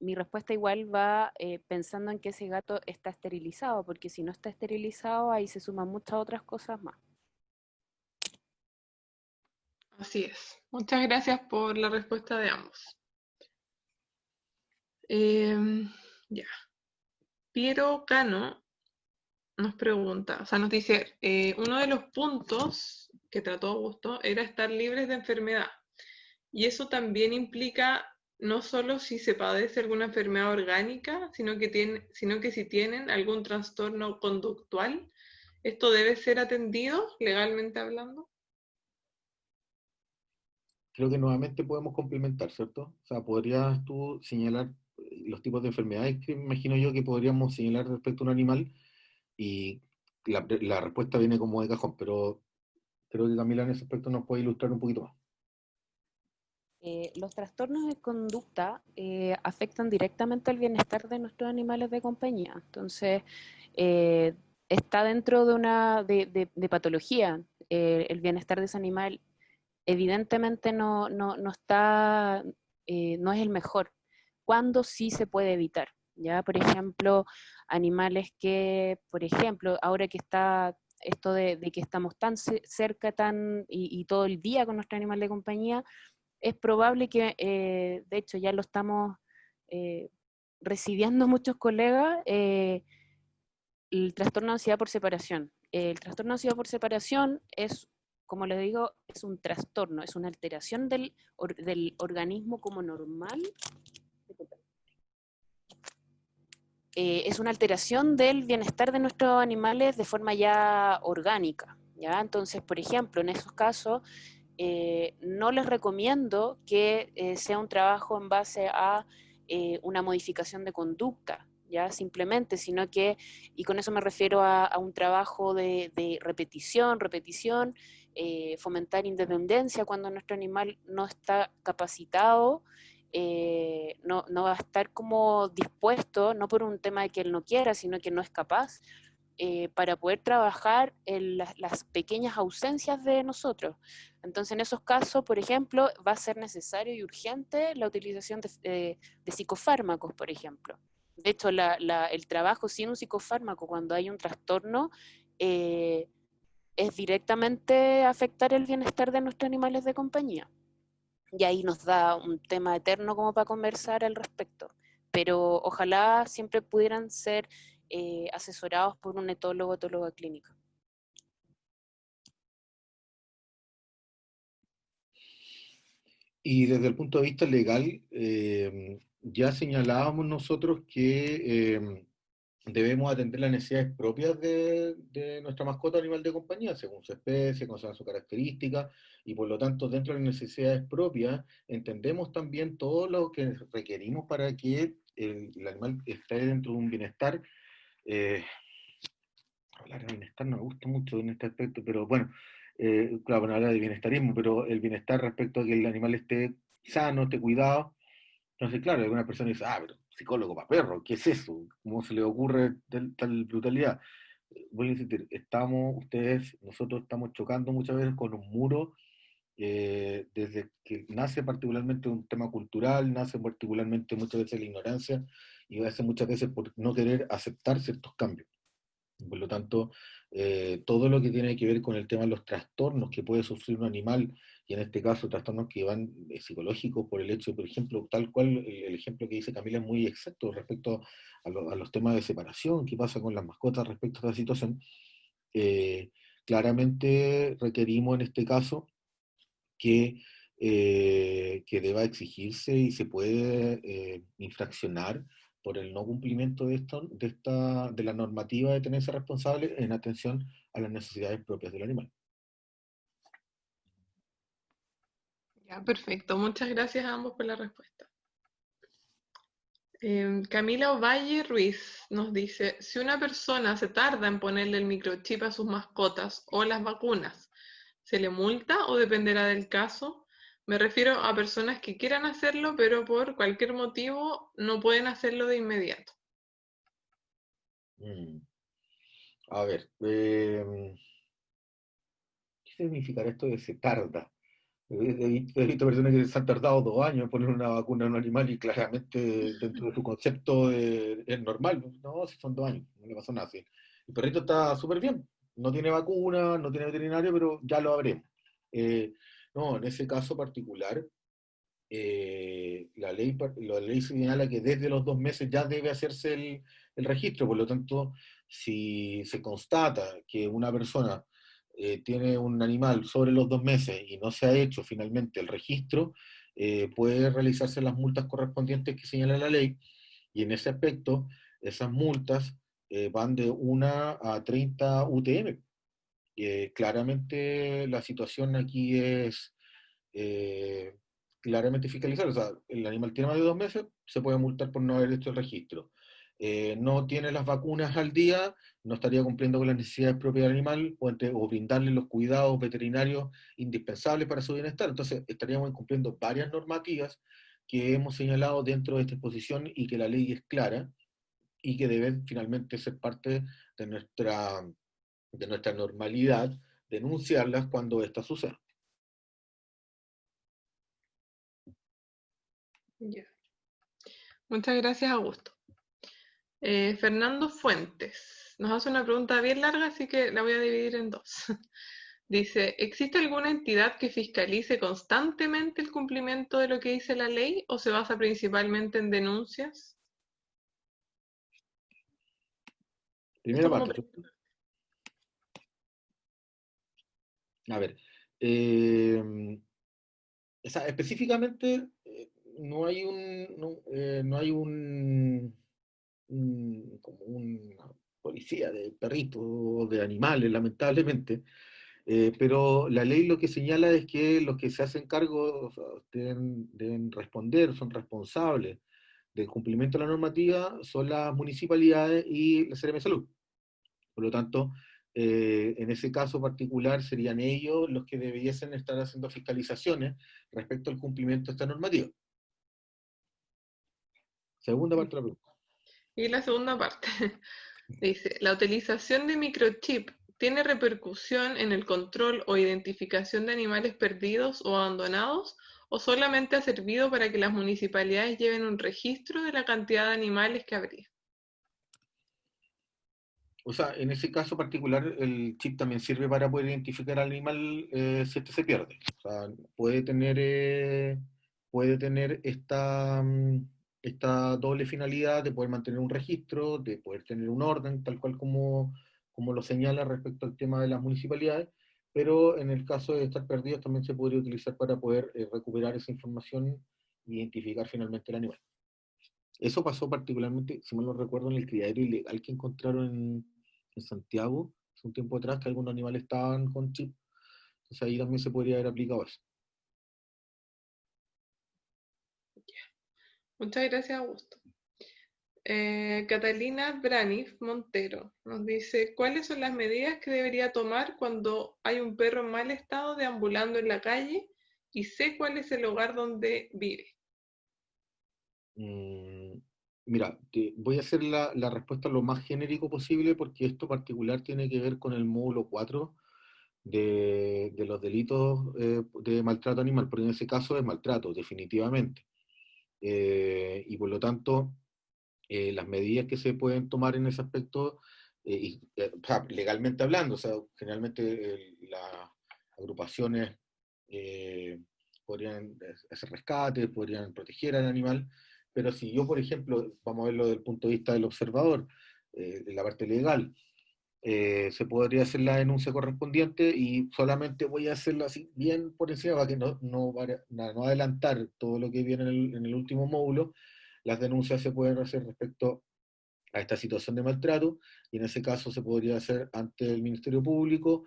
mi respuesta igual va pensando en que ese gato está esterilizado, porque si no está esterilizado, ahí se suman muchas otras cosas más. Así es. Muchas gracias por la respuesta de ambos. Ya. Piero Cano nos pregunta, o sea, nos dice, uno de los puntos que trató Augusto era estar libres de enfermedad. Y eso también implica no solo si se padece alguna enfermedad orgánica, sino que si tienen algún trastorno conductual, esto debe ser atendido legalmente hablando. Creo que nuevamente podemos complementar, ¿cierto? O sea, podrías tú señalar los tipos de enfermedades que imagino yo que podríamos señalar respecto a un animal y la respuesta viene como de cajón, pero creo que Camila en ese aspecto nos puede ilustrar un poquito más. Los trastornos de conducta afectan directamente al bienestar de nuestros animales de compañía. Entonces, eh, está dentro de una de patología. El bienestar de ese animal evidentemente no está, no es el mejor. ¿Cuándo sí se puede evitar? ¿Ya? Por ejemplo, animales que, por ejemplo, ahora que está esto de que estamos tan cerca y todo el día con nuestro animal de compañía, es probable que, de hecho, ya lo estamos eh, recibiendo muchos colegas, el trastorno de ansiedad por separación. El trastorno de ansiedad por separación es, como les digo, es un trastorno, es una alteración del organismo como normal. Es una alteración del bienestar de nuestros animales de forma ya orgánica. ¿Ya? Entonces, por ejemplo, en esos casos, no les recomiendo que sea un trabajo en base a una modificación de conducta, ya simplemente, sino que, y con eso me refiero a un trabajo de repetición, fomentar independencia cuando nuestro animal no está capacitado, no va a estar como dispuesto, no por un tema de que él no quiera, sino que no es capaz, para poder trabajar en las pequeñas ausencias de nosotros. Entonces, en esos casos, por ejemplo, va a ser necesario y urgente la utilización de psicofármacos, por ejemplo. De hecho, el trabajo sin un psicofármaco cuando hay un trastorno es directamente afectar el bienestar de nuestros animales de compañía. Y ahí nos da un tema eterno como para conversar al respecto. Pero ojalá siempre pudieran ser asesorados por un etólogo o etóloga clínica. Y desde el punto de vista legal, ya señalábamos nosotros que debemos atender las necesidades propias de nuestra mascota animal de compañía, según su especie, con su característica, y por lo tanto, dentro de las necesidades propias, entendemos también todo lo que requerimos para que el animal esté dentro de un bienestar. Eh, Hablar de bienestar no me gusta mucho en este aspecto, pero bueno, claro, bueno, habla de bienestarismo, pero el bienestar respecto a que el animal esté sano, esté cuidado. Entonces, claro, alguna persona dice, ah, pero psicólogo para perro, ¿qué es eso? ¿Cómo se le ocurre tal brutalidad? Voy a insistir, nosotros estamos chocando muchas veces con un muro desde que nace particularmente un tema cultural, nace particularmente muchas veces la ignorancia y a veces muchas veces por no querer aceptar ciertos cambios. Por lo tanto, todo lo que tiene que ver con el tema de los trastornos que puede sufrir un animal, y en este caso trastornos que van psicológicos por el hecho, por ejemplo, tal cual el ejemplo que dice Camila es muy exacto respecto a los temas de separación, qué pasa con las mascotas respecto a esta situación, claramente requerimos en este caso que deba exigirse y se puede infraccionar por el no cumplimiento de la normativa de tenencia responsable en atención a las necesidades propias del animal. Ya, perfecto. Muchas gracias a ambos por la respuesta. Camila Ovalle Ruiz nos dice, si una persona se tarda en ponerle el microchip a sus mascotas o las vacunas, ¿se le multa o dependerá del caso? Me refiero a personas que quieran hacerlo, pero por cualquier motivo no pueden hacerlo de inmediato. A ver, ¿qué significará esto de se tarda? He visto personas que se han tardado 2 años en poner una vacuna a un animal y claramente dentro de su concepto es normal. No, si son 2 años, no le pasó nada. Sí. El perrito está súper bien, no tiene vacuna, no tiene veterinario, pero ya lo habremos. No, en ese caso particular, la ley señala que desde los 2 meses ya debe hacerse el registro, por lo tanto, si se constata que una persona tiene un animal sobre los 2 meses y no se ha hecho finalmente el registro, puede realizarse las multas correspondientes que señala la ley, y en ese aspecto, esas multas van de 1 a 30 UTM. Claramente la situación aquí es eh, claramente fiscalizar. O sea, el animal tiene más de 2 meses, se puede multar por no haber hecho el registro. No tiene las vacunas al día, no estaría cumpliendo con las necesidades propias del animal o brindarle los cuidados veterinarios indispensables para su bienestar. Entonces, estaríamos incumpliendo varias normativas que hemos señalado dentro de esta exposición y que la ley es clara y que deben finalmente ser parte de nuestra normalidad, denunciarlas cuando éstas sucedan. Ya. Muchas gracias, Augusto. Fernando Fuentes nos hace una pregunta bien larga, así que la voy a dividir en dos. Dice, ¿existe alguna entidad que fiscalice constantemente el cumplimiento de lo que dice la ley o se basa principalmente en denuncias? Primera Esto como... parte. A ver, eh, o sea, específicamente no hay no hay como una policía de perritos o de animales, lamentablemente, pero la ley lo que señala es que los que se hacen cargo, o sea, deben responder, son responsables del cumplimiento de la normativa, son las municipalidades y la Seremia de Salud. Por lo tanto, en ese caso particular serían ellos los que debiesen estar haciendo fiscalizaciones respecto al cumplimiento de esta normativa. Segunda parte de la pregunta. Y la segunda parte dice, ¿la utilización de microchip tiene repercusión en el control o identificación de animales perdidos o abandonados o solamente ha servido para que las municipalidades lleven un registro de la cantidad de animales que habría? O sea, en ese caso particular, el chip también sirve para poder identificar al animal si este se pierde. O sea, puede tener esta doble finalidad de poder mantener un registro, de poder tener un orden, tal cual como lo señala respecto al tema de las municipalidades, pero en el caso de estar perdidos también se podría utilizar para poder recuperar esa información e identificar finalmente el animal. Eso pasó particularmente, si mal no recuerdo, en el criadero ilegal que encontraron en Santiago hace un tiempo atrás, que algunos animales estaban con chip. Entonces ahí también se podría haber aplicado eso. Muchas gracias, Augusto. Catalina Braniff Montero nos dice, ¿cuáles son las medidas que debería tomar cuando hay un perro en mal estado deambulando en la calle y sé cuál es el hogar donde vive? Mm, Mira, voy a hacer la respuesta lo más genérico posible porque esto particular tiene que ver con el módulo 4 de los delitos de maltrato animal, porque en ese caso es maltrato, definitivamente. Y por lo tanto, las medidas que se pueden tomar en ese aspecto, o sea, legalmente hablando, o sea, generalmente las agrupaciones eh, podrían hacer rescate, podrían proteger al animal, pero si yo, por ejemplo, vamos a verlo desde el punto de vista del observador, de la parte legal, se podría hacer la denuncia correspondiente y solamente voy a hacerlo así bien por encima para que no adelantar todo lo que viene en el último módulo. Las denuncias se pueden hacer respecto a esta situación de maltrato y en ese caso se podría hacer ante el Ministerio Público,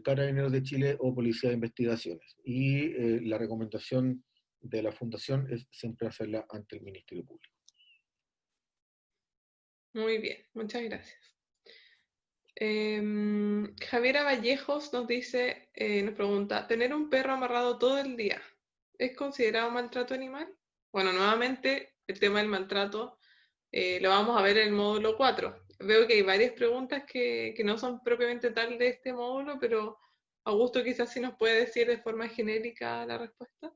Carabineros de Chile o Policía de Investigaciones. Y la recomendación de la Fundación es siempre hacerla ante el Ministerio Público. Muy bien, muchas gracias. Javiera Vallejos nos dice, nos pregunta, ¿tener un perro amarrado todo el día es considerado maltrato animal? Bueno, nuevamente el tema del maltrato lo vamos a ver en el módulo 4. Veo que hay varias preguntas que no son propiamente tal de este módulo, pero Augusto quizás sí nos puede decir de forma genérica la respuesta.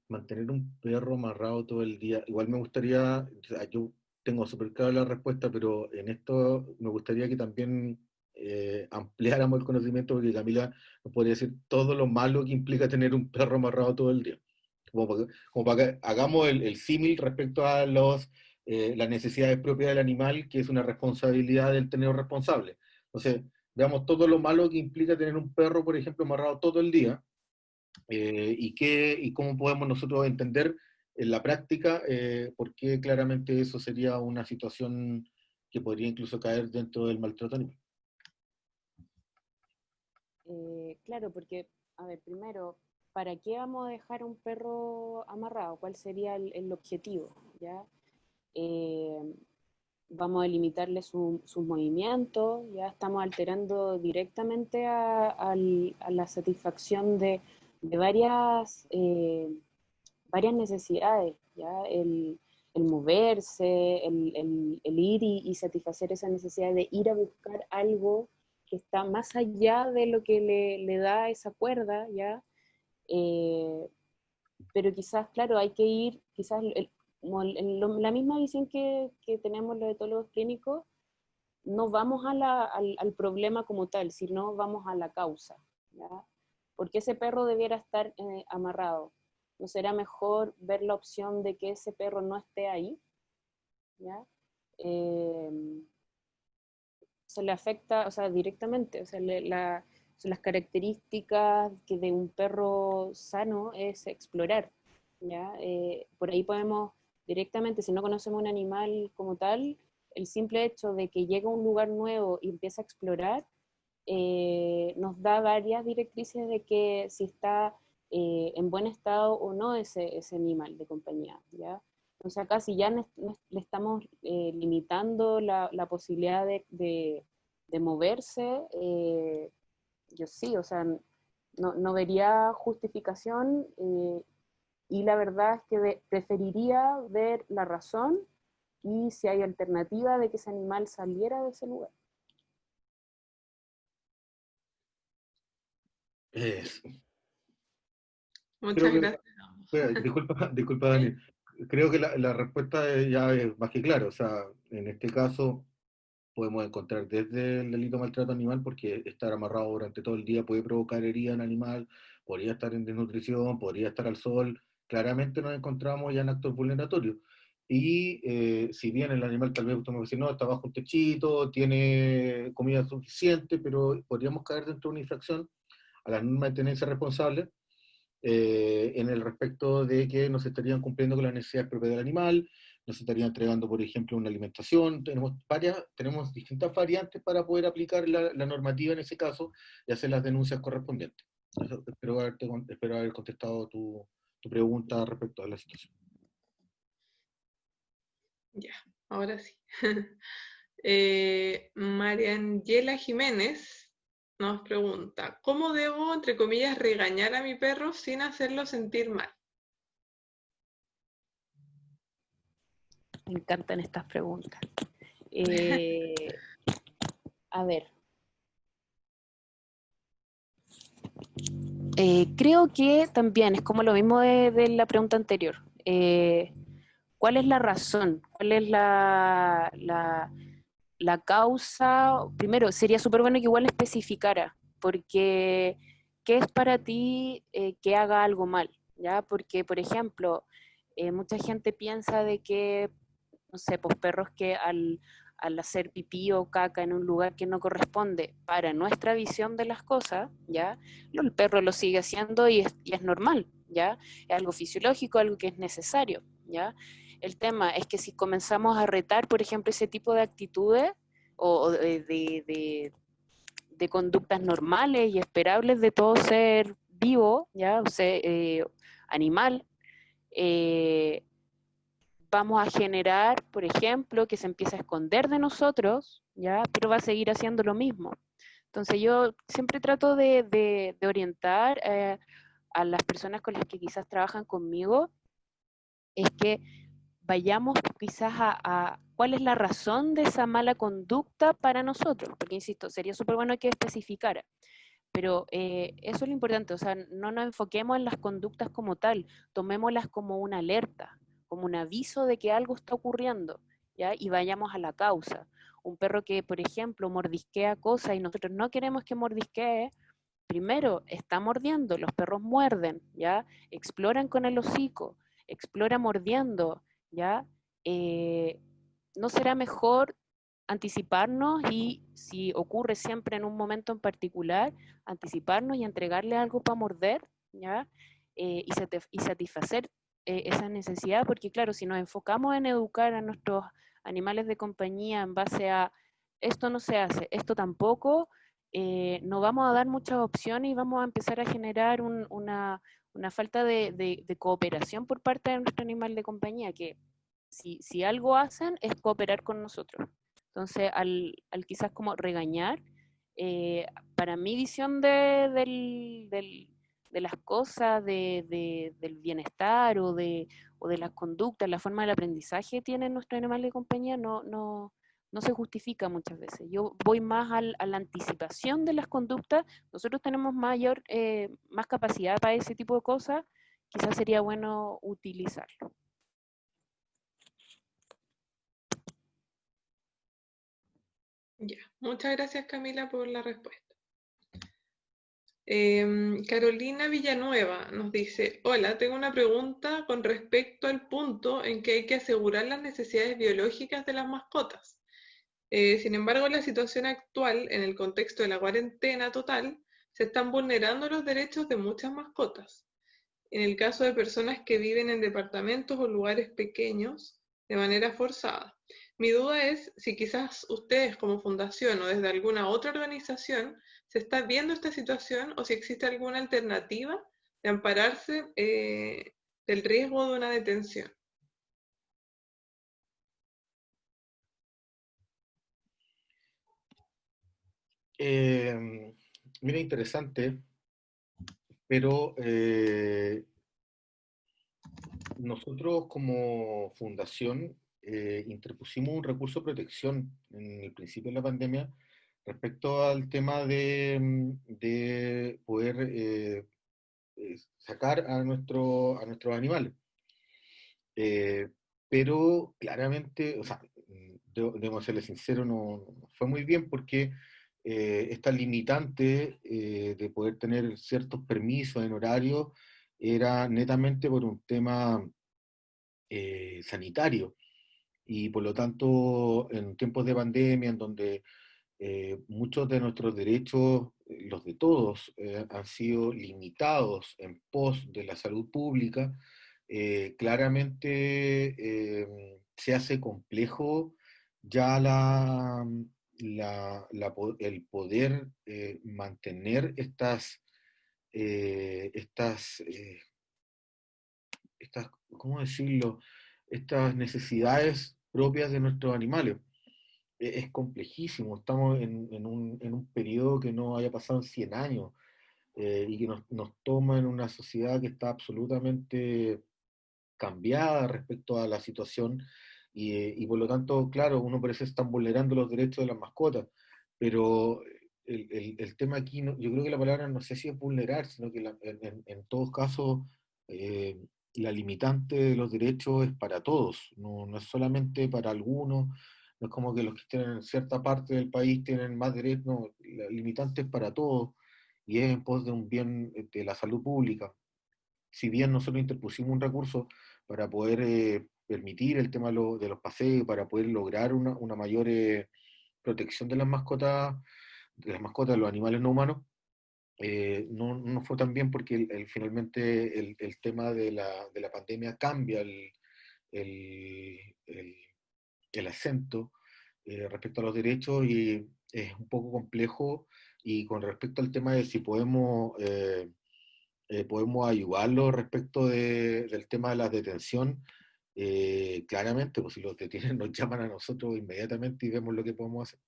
Mantener un perro amarrado todo el día, igual me gustaría, o sea, yo tengo súper clara la respuesta, pero en esto me gustaría que también ampliáramos el conocimiento, porque Camila nos podría decir todo lo malo que implica tener un perro amarrado todo el día. Como para que hagamos el símil respecto a las necesidades propias del animal, que es una responsabilidad del tenedor responsable. Entonces, veamos todo lo malo que implica tener un perro, por ejemplo, amarrado todo el día, y cómo podemos nosotros entender en la práctica por qué claramente eso sería una situación que podría incluso caer dentro del maltrato animal. Claro, porque, a ver, primero, ¿para qué vamos a dejar a un perro amarrado? ¿Cuál sería el objetivo? ¿Ya? Vamos a limitarle sus movimientos, ya estamos alterando directamente a la satisfacción de varias necesidades, ¿ya? El moverse, el ir y satisfacer esa necesidad de ir a buscar algo que está más allá de lo que le da esa cuerda, ¿ya? Pero quizás, claro, hay que ir, quizás la misma visión que tenemos los etólogos clínicos, no vamos al problema como tal, sino vamos a la causa, ¿ya? ¿Por qué ese perro debiera estar amarrado? ¿No será mejor ver la opción de que ese perro no esté ahí? ¿Ya? Se le afecta, o sea, directamente, o sea, las características que de un perro sano es explorar, ¿ya? Por ahí podemos directamente, si no conocemos un animal como tal, el simple hecho de que llega a un lugar nuevo y empieza a explorar, nos da varias directrices de que si está en buen estado o no ese animal de compañía, ¿ya? Entonces acá si ya le estamos limitando la posibilidad de moverse, yo sí, o sea, no vería justificación y la verdad es que preferiría ver la razón y si hay alternativa de que ese animal saliera de ese lugar. Muchas gracias. Disculpa Dani, creo que la respuesta ya es más que clara, o sea, en este caso podemos encontrar desde el delito de maltrato animal, porque estar amarrado durante todo el día puede provocar herida en animal, podría estar en desnutrición, podría estar al sol, claramente nos encontramos ya en actos vulneratorios. Y si bien el animal tal vez usted me va a decir, no, está bajo un techito, tiene comida suficiente, pero podríamos caer dentro de una infracción a la norma de tenencia responsable, en el respecto de que no se estarían cumpliendo con las necesidades propias del animal, no se estaría entregando, por ejemplo, una alimentación. Tenemos distintas variantes para poder aplicar la normativa en ese caso y hacer las denuncias correspondientes. Espero haber contestado tu pregunta respecto a la situación. Ya, ahora sí. María Angela Jiménez nos pregunta, ¿cómo debo, entre comillas, regañar a mi perro sin hacerlo sentir mal? Me encantan estas preguntas. A ver. Creo que también es como lo mismo de la pregunta anterior. ¿Cuál es la razón? ¿Cuál es la causa? Primero, sería súper bueno que igual especificara, porque ¿qué es para ti que haga algo mal? ¿Ya? Porque, por ejemplo, Mucha gente piensa de que, no sé, pues perros que al hacer pipí o caca en un lugar que no corresponde para nuestra visión de las cosas, ¿ya? El perro lo sigue haciendo y es normal, ¿ya? Es algo fisiológico, algo que es necesario, ¿ya? El tema es que si comenzamos a retar, por ejemplo, ese tipo de actitudes o de conductas normales y esperables de todo ser vivo, ¿ya? O sea, animal, eh, vamos a generar, por ejemplo, que se empiece a esconder de nosotros, ¿ya? Pero va a seguir haciendo lo mismo. Entonces yo siempre trato de orientar a las personas con las que quizás trabajan conmigo, es que vayamos quizás a cuál es la razón de esa mala conducta para nosotros, porque insisto, sería súper bueno que especificara. Pero eso es lo importante, o sea, no nos enfoquemos en las conductas como tal, tomémoslas como una alerta, como un aviso de que algo está ocurriendo, ¿ya? Y vayamos a la causa. Un perro que, por ejemplo, mordisquea cosas y nosotros no queremos que mordisquee, primero está mordiendo, los perros muerden, ¿ya? Exploran con el hocico, explora mordiendo, ¿ya? Eh, ¿No será mejor anticiparnos y si ocurre siempre en un momento en particular, anticiparnos y entregarle algo para morder, ¿ya? Y satisfacer esa necesidad, porque claro, si nos enfocamos en educar a nuestros animales de compañía en base a esto no se hace, esto tampoco, no vamos a dar muchas opciones y vamos a empezar a generar una falta de cooperación por parte de nuestro animal de compañía, que si algo hacen es cooperar con nosotros. Entonces, al quizás como regañar, para mi visión de las cosas, del bienestar o de las conductas, la forma del aprendizaje que tiene nuestro animal de compañía, no se justifica muchas veces. Yo voy más a la anticipación de las conductas. Nosotros tenemos más capacidad para ese tipo de cosas. Quizás sería bueno utilizarlo. Ya, muchas gracias Camila por la respuesta. Carolina Villanueva nos dice, hola, tengo una pregunta con respecto al punto en que hay que asegurar las necesidades biológicas de las mascotas. Sin embargo, en la situación actual, en el contexto de la cuarentena total, se están vulnerando los derechos de muchas mascotas. En el caso de personas que viven en departamentos o lugares pequeños de manera forzada. Mi duda es si quizás ustedes como fundación o desde alguna otra organización se está viendo esta situación o si existe alguna alternativa de ampararse del riesgo de una detención. Mira, interesante, pero nosotros como fundación interpusimos un recurso de protección en el principio de la pandemia respecto al tema de poder sacar a nuestros animales. Pero claramente, o sea, debo serle sincero, no fue muy bien porque esta limitante de poder tener ciertos permisos en horario era netamente por un tema sanitario. Y por lo tanto, en tiempos de pandemia, en donde muchos de nuestros derechos, los de todos, han sido limitados en pos de la salud pública, claramente se hace complejo ya el poder mantener estas, ¿cómo decirlo? Estas necesidades propias de nuestros animales. Es complejísimo, estamos en un periodo que no haya pasado en 100 años y que nos toma en una sociedad que está absolutamente cambiada respecto a la situación y por lo tanto, claro, uno parece que están vulnerando los derechos de las mascotas, pero el tema aquí, yo creo que la palabra no sé si es vulnerar, sino que en todos casos eh, la limitante de los derechos es para todos, no es solamente para algunos, no es como que los que estén en cierta parte del país tienen más derechos, no, la limitante es para todos y es en pos de un bien de la salud pública. si bien nosotros interpusimos un recurso para poder permitir el tema de los paseos, para poder lograr una mayor protección de las mascotas, de los animales no humanos, no fue tan bien porque finalmente el tema de la pandemia cambia el, el acento respecto a los derechos y es un poco complejo. Y con respecto al tema de si podemos ayudarlo respecto del tema de la detención, claramente, pues si los detienen nos llaman a nosotros inmediatamente y vemos lo que podemos hacer.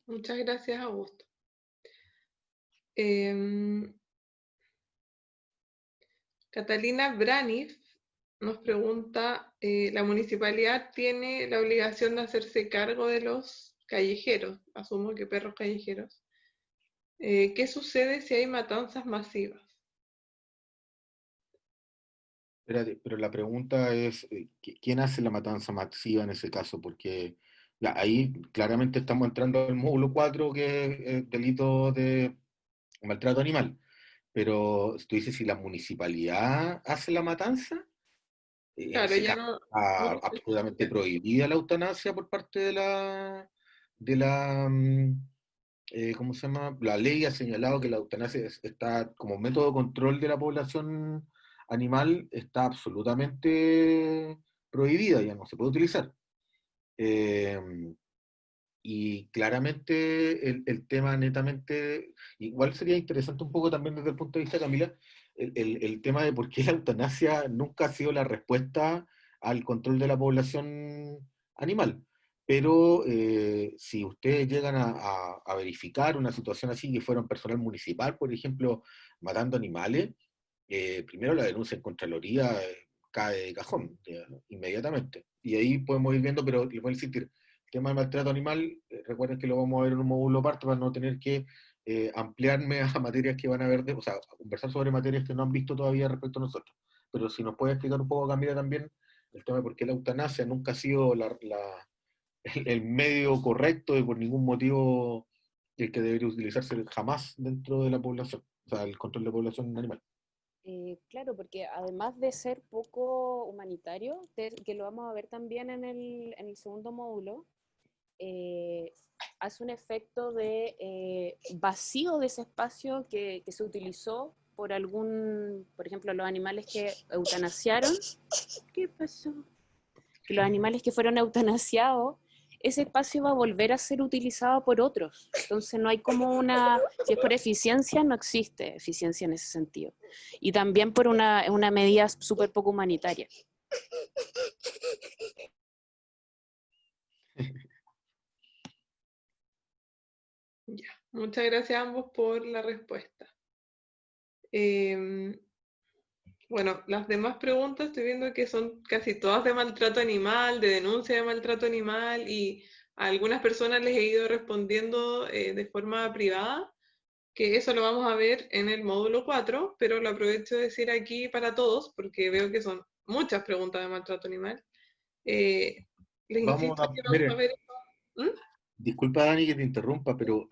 Muchas gracias, Augusto. Em, Catalina Braniff nos pregunta, ¿la municipalidad tiene la obligación de hacerse cargo de los callejeros? Asumo que perros callejeros. ¿Qué sucede si hay matanzas masivas? Espérate, pero la pregunta es, ¿quién hace la matanza masiva en ese caso? Porque ya, ahí claramente estamos entrando al módulo 4 que es delito de maltrato animal. Pero tú dices, si la municipalidad hace la matanza, en Claro, ese ya caso no, no está lo absolutamente especifica. prohibida la eutanasia por parte de la, ¿cómo se llama? La ley ha señalado que la eutanasia está como método de control de la población animal, está absolutamente prohibida, ya no se puede utilizar. Eh, y claramente el tema netamente, igual sería interesante un poco también desde el punto de vista, Camila, el tema de por qué la eutanasia nunca ha sido la respuesta al control de la población animal. Pero si ustedes llegan a verificar una situación así, que fuera un personal municipal, por ejemplo, matando animales, primero la denuncia en Contraloría cae de cajón, ya, inmediatamente. Y ahí podemos ir viendo, pero les voy a insistir, el tema del maltrato animal, recuerden que lo vamos a ver en un módulo aparte para no tener que ampliarme a materias que van a ver, o sea, a conversar sobre materias que no han visto todavía respecto a nosotros. Pero si nos puede explicar un poco, Camila, también el tema de por qué la eutanasia nunca ha sido el medio correcto y por ningún motivo el que debería utilizarse jamás dentro de la población, o sea, el control de población animal. Claro, porque además de ser poco humanitario, que lo vamos a ver también en el segundo módulo, eh, hace un efecto de vacío de ese espacio que se utilizó por ejemplo, los animales que eutanasiaron. ¿Qué pasó? Que los animales que fueron eutanasiados, ese espacio va a volver a ser utilizado por otros. Entonces no hay como si es por eficiencia, no existe eficiencia en ese sentido. Y también por una medida súper poco humanitaria. Ya. Muchas gracias a ambos por la respuesta. Em, bueno, las demás preguntas estoy viendo que son casi todas de maltrato animal, de denuncia de maltrato animal, y a algunas personas les he ido respondiendo de forma privada, que eso lo vamos a ver en el módulo 4, pero lo aprovecho de decir aquí para todos, porque veo que son muchas preguntas de maltrato animal. Eh, Les Vamos insisto a, que vamos a miren, ver esto. ¿Mm? disculpa Dani que te interrumpa, pero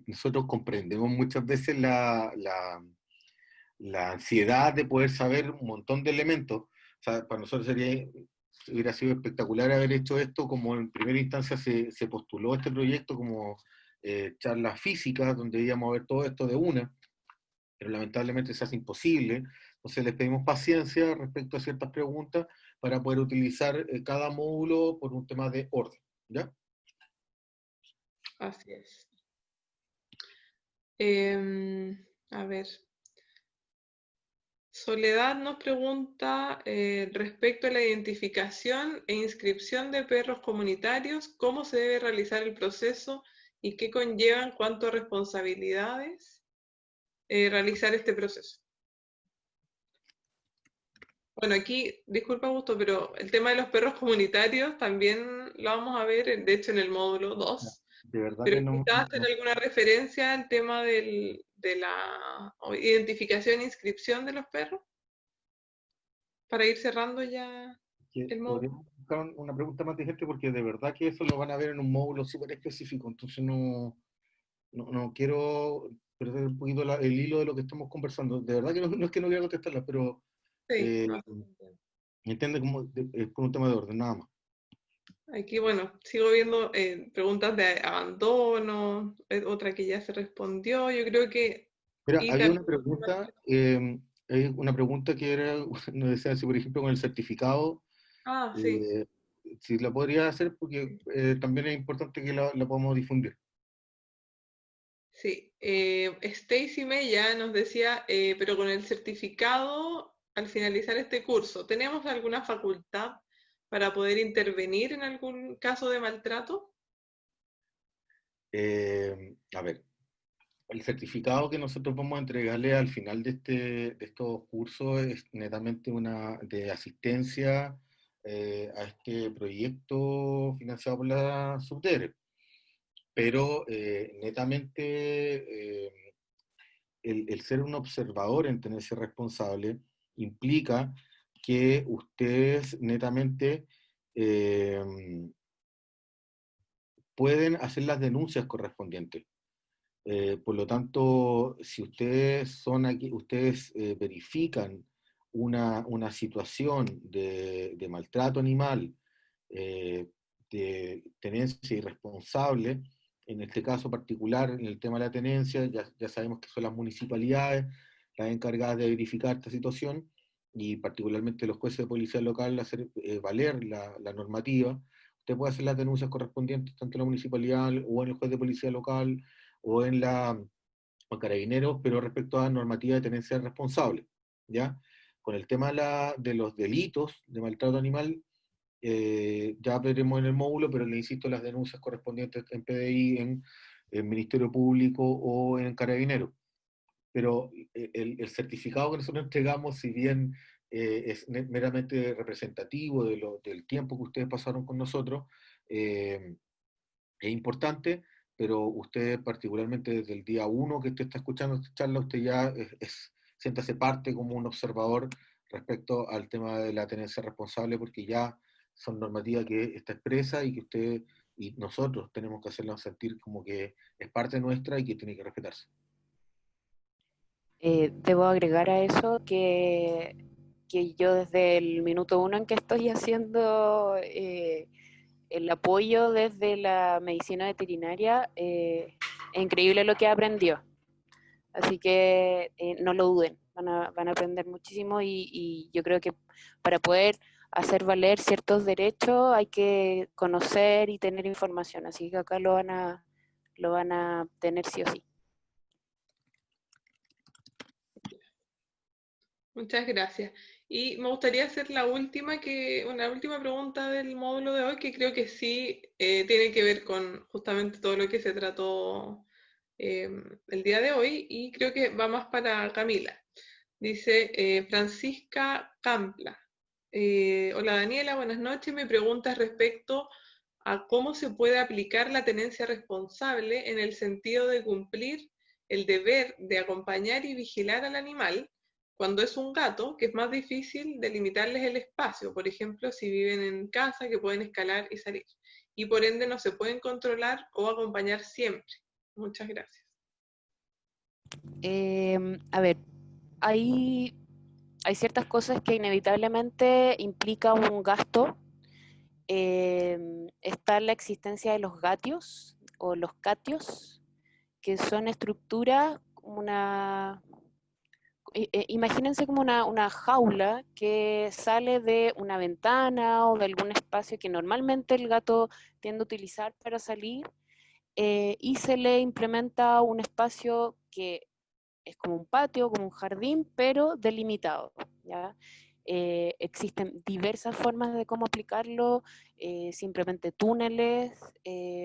nosotros comprendemos muchas veces la ansiedad de poder saber un montón de elementos. O sea, para nosotros hubiera sido espectacular haber hecho esto, como en primera instancia se postuló este proyecto como charlas físicas, donde íbamos a ver todo esto de una, pero lamentablemente se hace imposible. Entonces les pedimos paciencia respecto a ciertas preguntas para poder utilizar cada módulo por un tema de orden, ¿ya? Así es. A ver. Soledad nos pregunta respecto a la identificación e inscripción de perros comunitarios, cómo se debe realizar el proceso y qué conlleva en cuanto a responsabilidades realizar este proceso. Bueno, aquí, disculpa Augusto, pero el tema de los perros comunitarios también lo vamos a ver, de hecho, en el módulo 2. De verdad Pero que no, quizás hacer alguna referencia al tema de la identificación e inscripción de los perros para ir cerrando ya que el módulo. podríamos buscar una pregunta más de gente porque de verdad que eso lo van a ver en un módulo súper específico, entonces no, no quiero perder un poquito el hilo de lo que estamos conversando. De verdad que no es que no quiera contestarla, pero Sí, eh, no. entiende como es por un tema de orden, nada más. Aquí, bueno, sigo viendo preguntas de abandono, otra que ya se respondió, yo creo que... Mira, Y había también... hay una pregunta que era, nos decía si por ejemplo con el certificado, Ah, sí. eh, si la podría hacer porque también es importante que la podamos difundir. Sí, Stacy Mella nos decía, pero con el certificado, al finalizar este curso, ¿tenemos alguna facultad para poder intervenir en algún caso de maltrato? A ver, el certificado que nosotros vamos a entregarle al final de estos cursos es netamente una de asistencia a este proyecto financiado por la Subdere, pero netamente el ser un observador en tenerse responsable implica que ustedes netamente eh, pueden hacer las denuncias correspondientes. Por lo tanto, si ustedes son aquí, ustedes verifican una situación de maltrato animal, eh, de tenencia irresponsable, en este caso particular, en el tema de la tenencia, ya sabemos que son las municipalidades las encargadas de verificar esta situación y particularmente los jueces de policía local hacer valer la normativa. Usted puede hacer las denuncias correspondientes tanto en la municipalidad o en el juez de policía local o en o carabineros, pero respecto a normativa de tenencia responsable, ¿ya? Con el tema de los delitos de maltrato animal, ya veremos en el módulo, pero le insisto, las denuncias correspondientes en PDI, en Ministerio Público o en Carabineros. Pero el certificado que nosotros entregamos, si bien es meramente representativo del tiempo que ustedes pasaron con nosotros, es importante, pero usted particularmente desde el día uno que usted está escuchando esta charla, usted ya siéntase parte como un observador respecto al tema de la tenencia responsable, porque ya son normativas que está expresa y que usted y nosotros tenemos que hacerla sentir como que es parte nuestra y que tiene que respetarse. Debo agregar a eso que yo desde el minuto uno en que estoy haciendo el apoyo desde la medicina veterinaria, es increíble lo que aprendió. Así que no lo duden, van a aprender muchísimo y yo creo que para poder hacer valer ciertos derechos hay que conocer y tener información. Así que acá lo van a tener sí o sí. Muchas gracias. Y me gustaría hacer una última pregunta del módulo de hoy, que creo que sí tiene que ver con justamente todo lo que se trató el día de hoy, y creo que va más para Camila. Dice Francisca Campla. Hola Daniela, buenas noches. Mi pregunta es respecto a cómo se puede aplicar la tenencia responsable en el sentido de cumplir el deber de acompañar y vigilar al animal cuando es un gato, que es más difícil delimitarles el espacio, por ejemplo, si viven en casa, que pueden escalar y salir, y por ende no se pueden controlar o acompañar siempre. Muchas gracias. A ver, hay, hay ciertas cosas que inevitablemente implican un gasto. Está la existencia de los gatios o los catios, que son estructuras, imagínense como una jaula que sale de una ventana o de algún espacio que normalmente el gato tiende a utilizar para salir, y se le implementa un espacio que es como un patio, como un jardín, pero delimitado, ¿ya? Existen diversas formas de cómo aplicarlo, simplemente túneles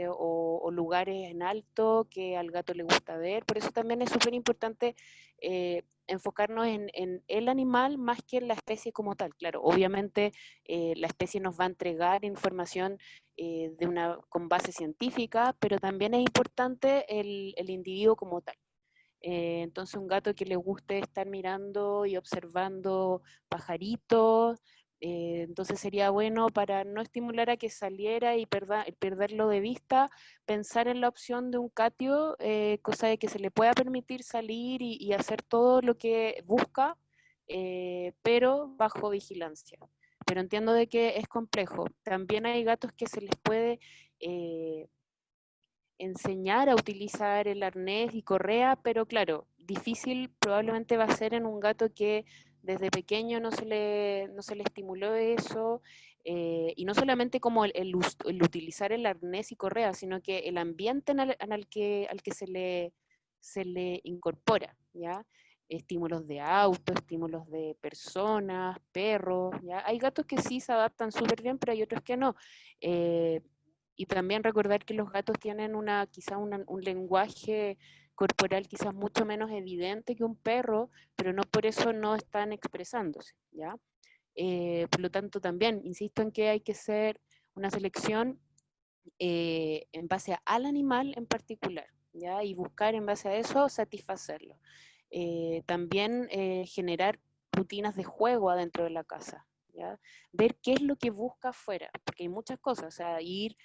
o lugares en alto que al gato le gusta ver. Por eso también es súper importante enfocarnos en el animal más que en la especie como tal. Claro, obviamente la especie nos va a entregar información con base científica, pero también es importante el individuo como tal. Entonces un gato que le guste estar mirando y observando pajaritos, Entonces sería bueno, para no estimular a que saliera y perderlo de vista, pensar en la opción de un catio, cosa de que se le pueda permitir salir y hacer todo lo que busca, pero bajo vigilancia. Pero entiendo de que es complejo. También hay gatos que se les puede enseñar a utilizar el arnés y correa, pero claro, difícil probablemente va a ser en un gato que desde pequeño no se le estimuló eso, y no solamente como el utilizar el arnés y correa, sino que el ambiente al que se le incorpora, ¿ya? Estímulos de auto, estímulos de personas, perros, ¿ya? Hay gatos que sí se adaptan súper bien, pero hay otros que no. Y también recordar que los gatos tienen quizá un lenguaje corporal quizás mucho menos evidente que un perro, pero no por eso no están expresándose, ¿ya? Por lo tanto, también insisto en que hay que hacer una selección en base al animal en particular, ¿ya? Y buscar en base a eso satisfacerlo. También generar rutinas de juego adentro de la casa, ¿ya? Ver qué es lo que busca afuera, porque hay muchas cosas, o sea, ir,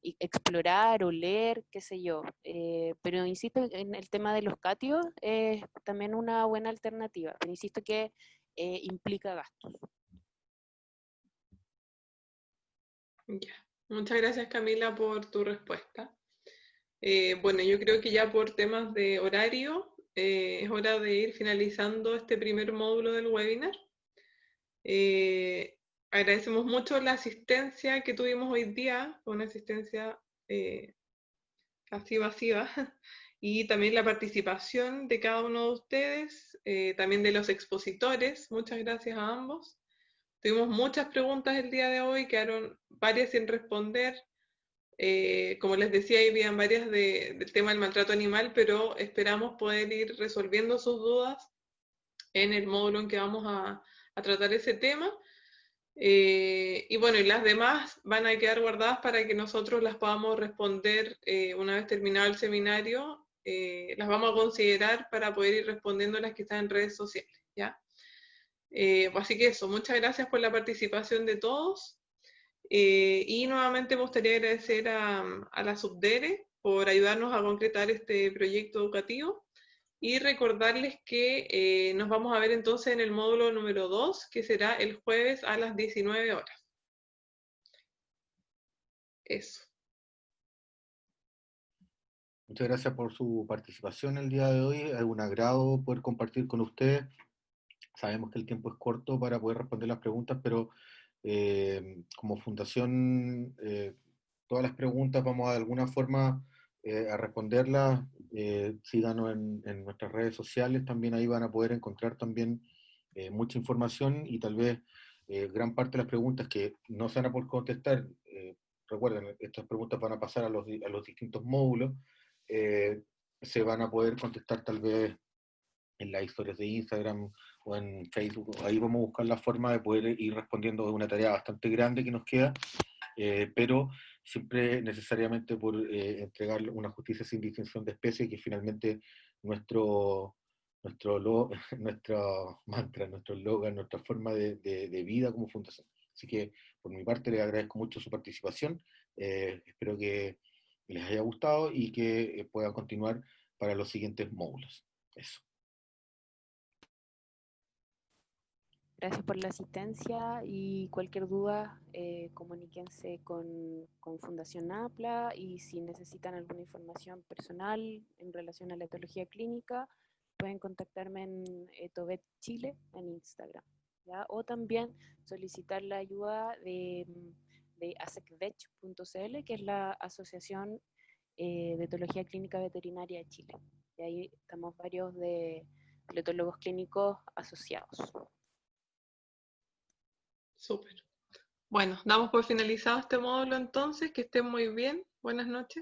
explorar, oler, qué sé yo. Pero insisto en el tema de los catios, es también una buena alternativa, pero insisto que implica gastos. Ya. Muchas gracias, Camila, por tu respuesta. Bueno, yo creo que ya por temas de horario es hora de ir finalizando este primer módulo del webinar. Agradecemos mucho la asistencia que tuvimos hoy día, una asistencia casi masiva, y también la participación de cada uno de ustedes, también de los expositores. Muchas gracias a ambos. Tuvimos muchas preguntas el día de hoy, quedaron varias sin responder. Como les decía, habían varias del tema del maltrato animal, pero esperamos poder ir resolviendo sus dudas en el módulo en que vamos a tratar ese tema. Y bueno, y las demás van a quedar guardadas para que nosotros las podamos responder una vez terminado el seminario. Las vamos a considerar para poder ir respondiendo las que están en redes sociales, ¿ya? Así que eso, muchas gracias por la participación de todos. Y nuevamente me gustaría agradecer a la Subdere por ayudarnos a concretar este proyecto educativo y recordarles que nos vamos a ver entonces en el módulo número 2, que será el jueves a las 19 horas. Eso. Muchas gracias por su participación el día de hoy. Es un agrado poder compartir con ustedes. Sabemos que el tiempo es corto para poder responder las preguntas, pero como fundación, todas las preguntas vamos a, de alguna forma a responderlas. Síganos en nuestras redes sociales, también ahí van a poder encontrar también mucha información y tal vez gran parte de las preguntas que no se van a poder contestar. Recuerden, estas preguntas van a pasar a los distintos módulos. Se van a poder contestar tal vez en las historias de Instagram o en Facebook. Ahí vamos a buscar la forma de poder ir respondiendo a una tarea bastante grande que nos queda, pero siempre necesariamente por entregar una justicia sin distinción de especie, que finalmente nuestro mantra, nuestro eslogan, nuestra forma de vida como fundación. Así que por mi parte les agradezco mucho su participación, espero que les haya gustado y que puedan continuar para los siguientes módulos. Eso. Gracias por la asistencia y cualquier duda, comuníquense con Fundación APLA, y si necesitan alguna información personal en relación a la etología clínica, pueden contactarme en Etovet Chile en Instagram, ¿ya? O también solicitar la ayuda de asecvech.cl, que es la Asociación de Etología Clínica Veterinaria de Chile. Y ahí estamos varios de etólogos clínicos asociados. Súper. Bueno, damos por finalizado este módulo entonces. Que estén muy bien. Buenas noches.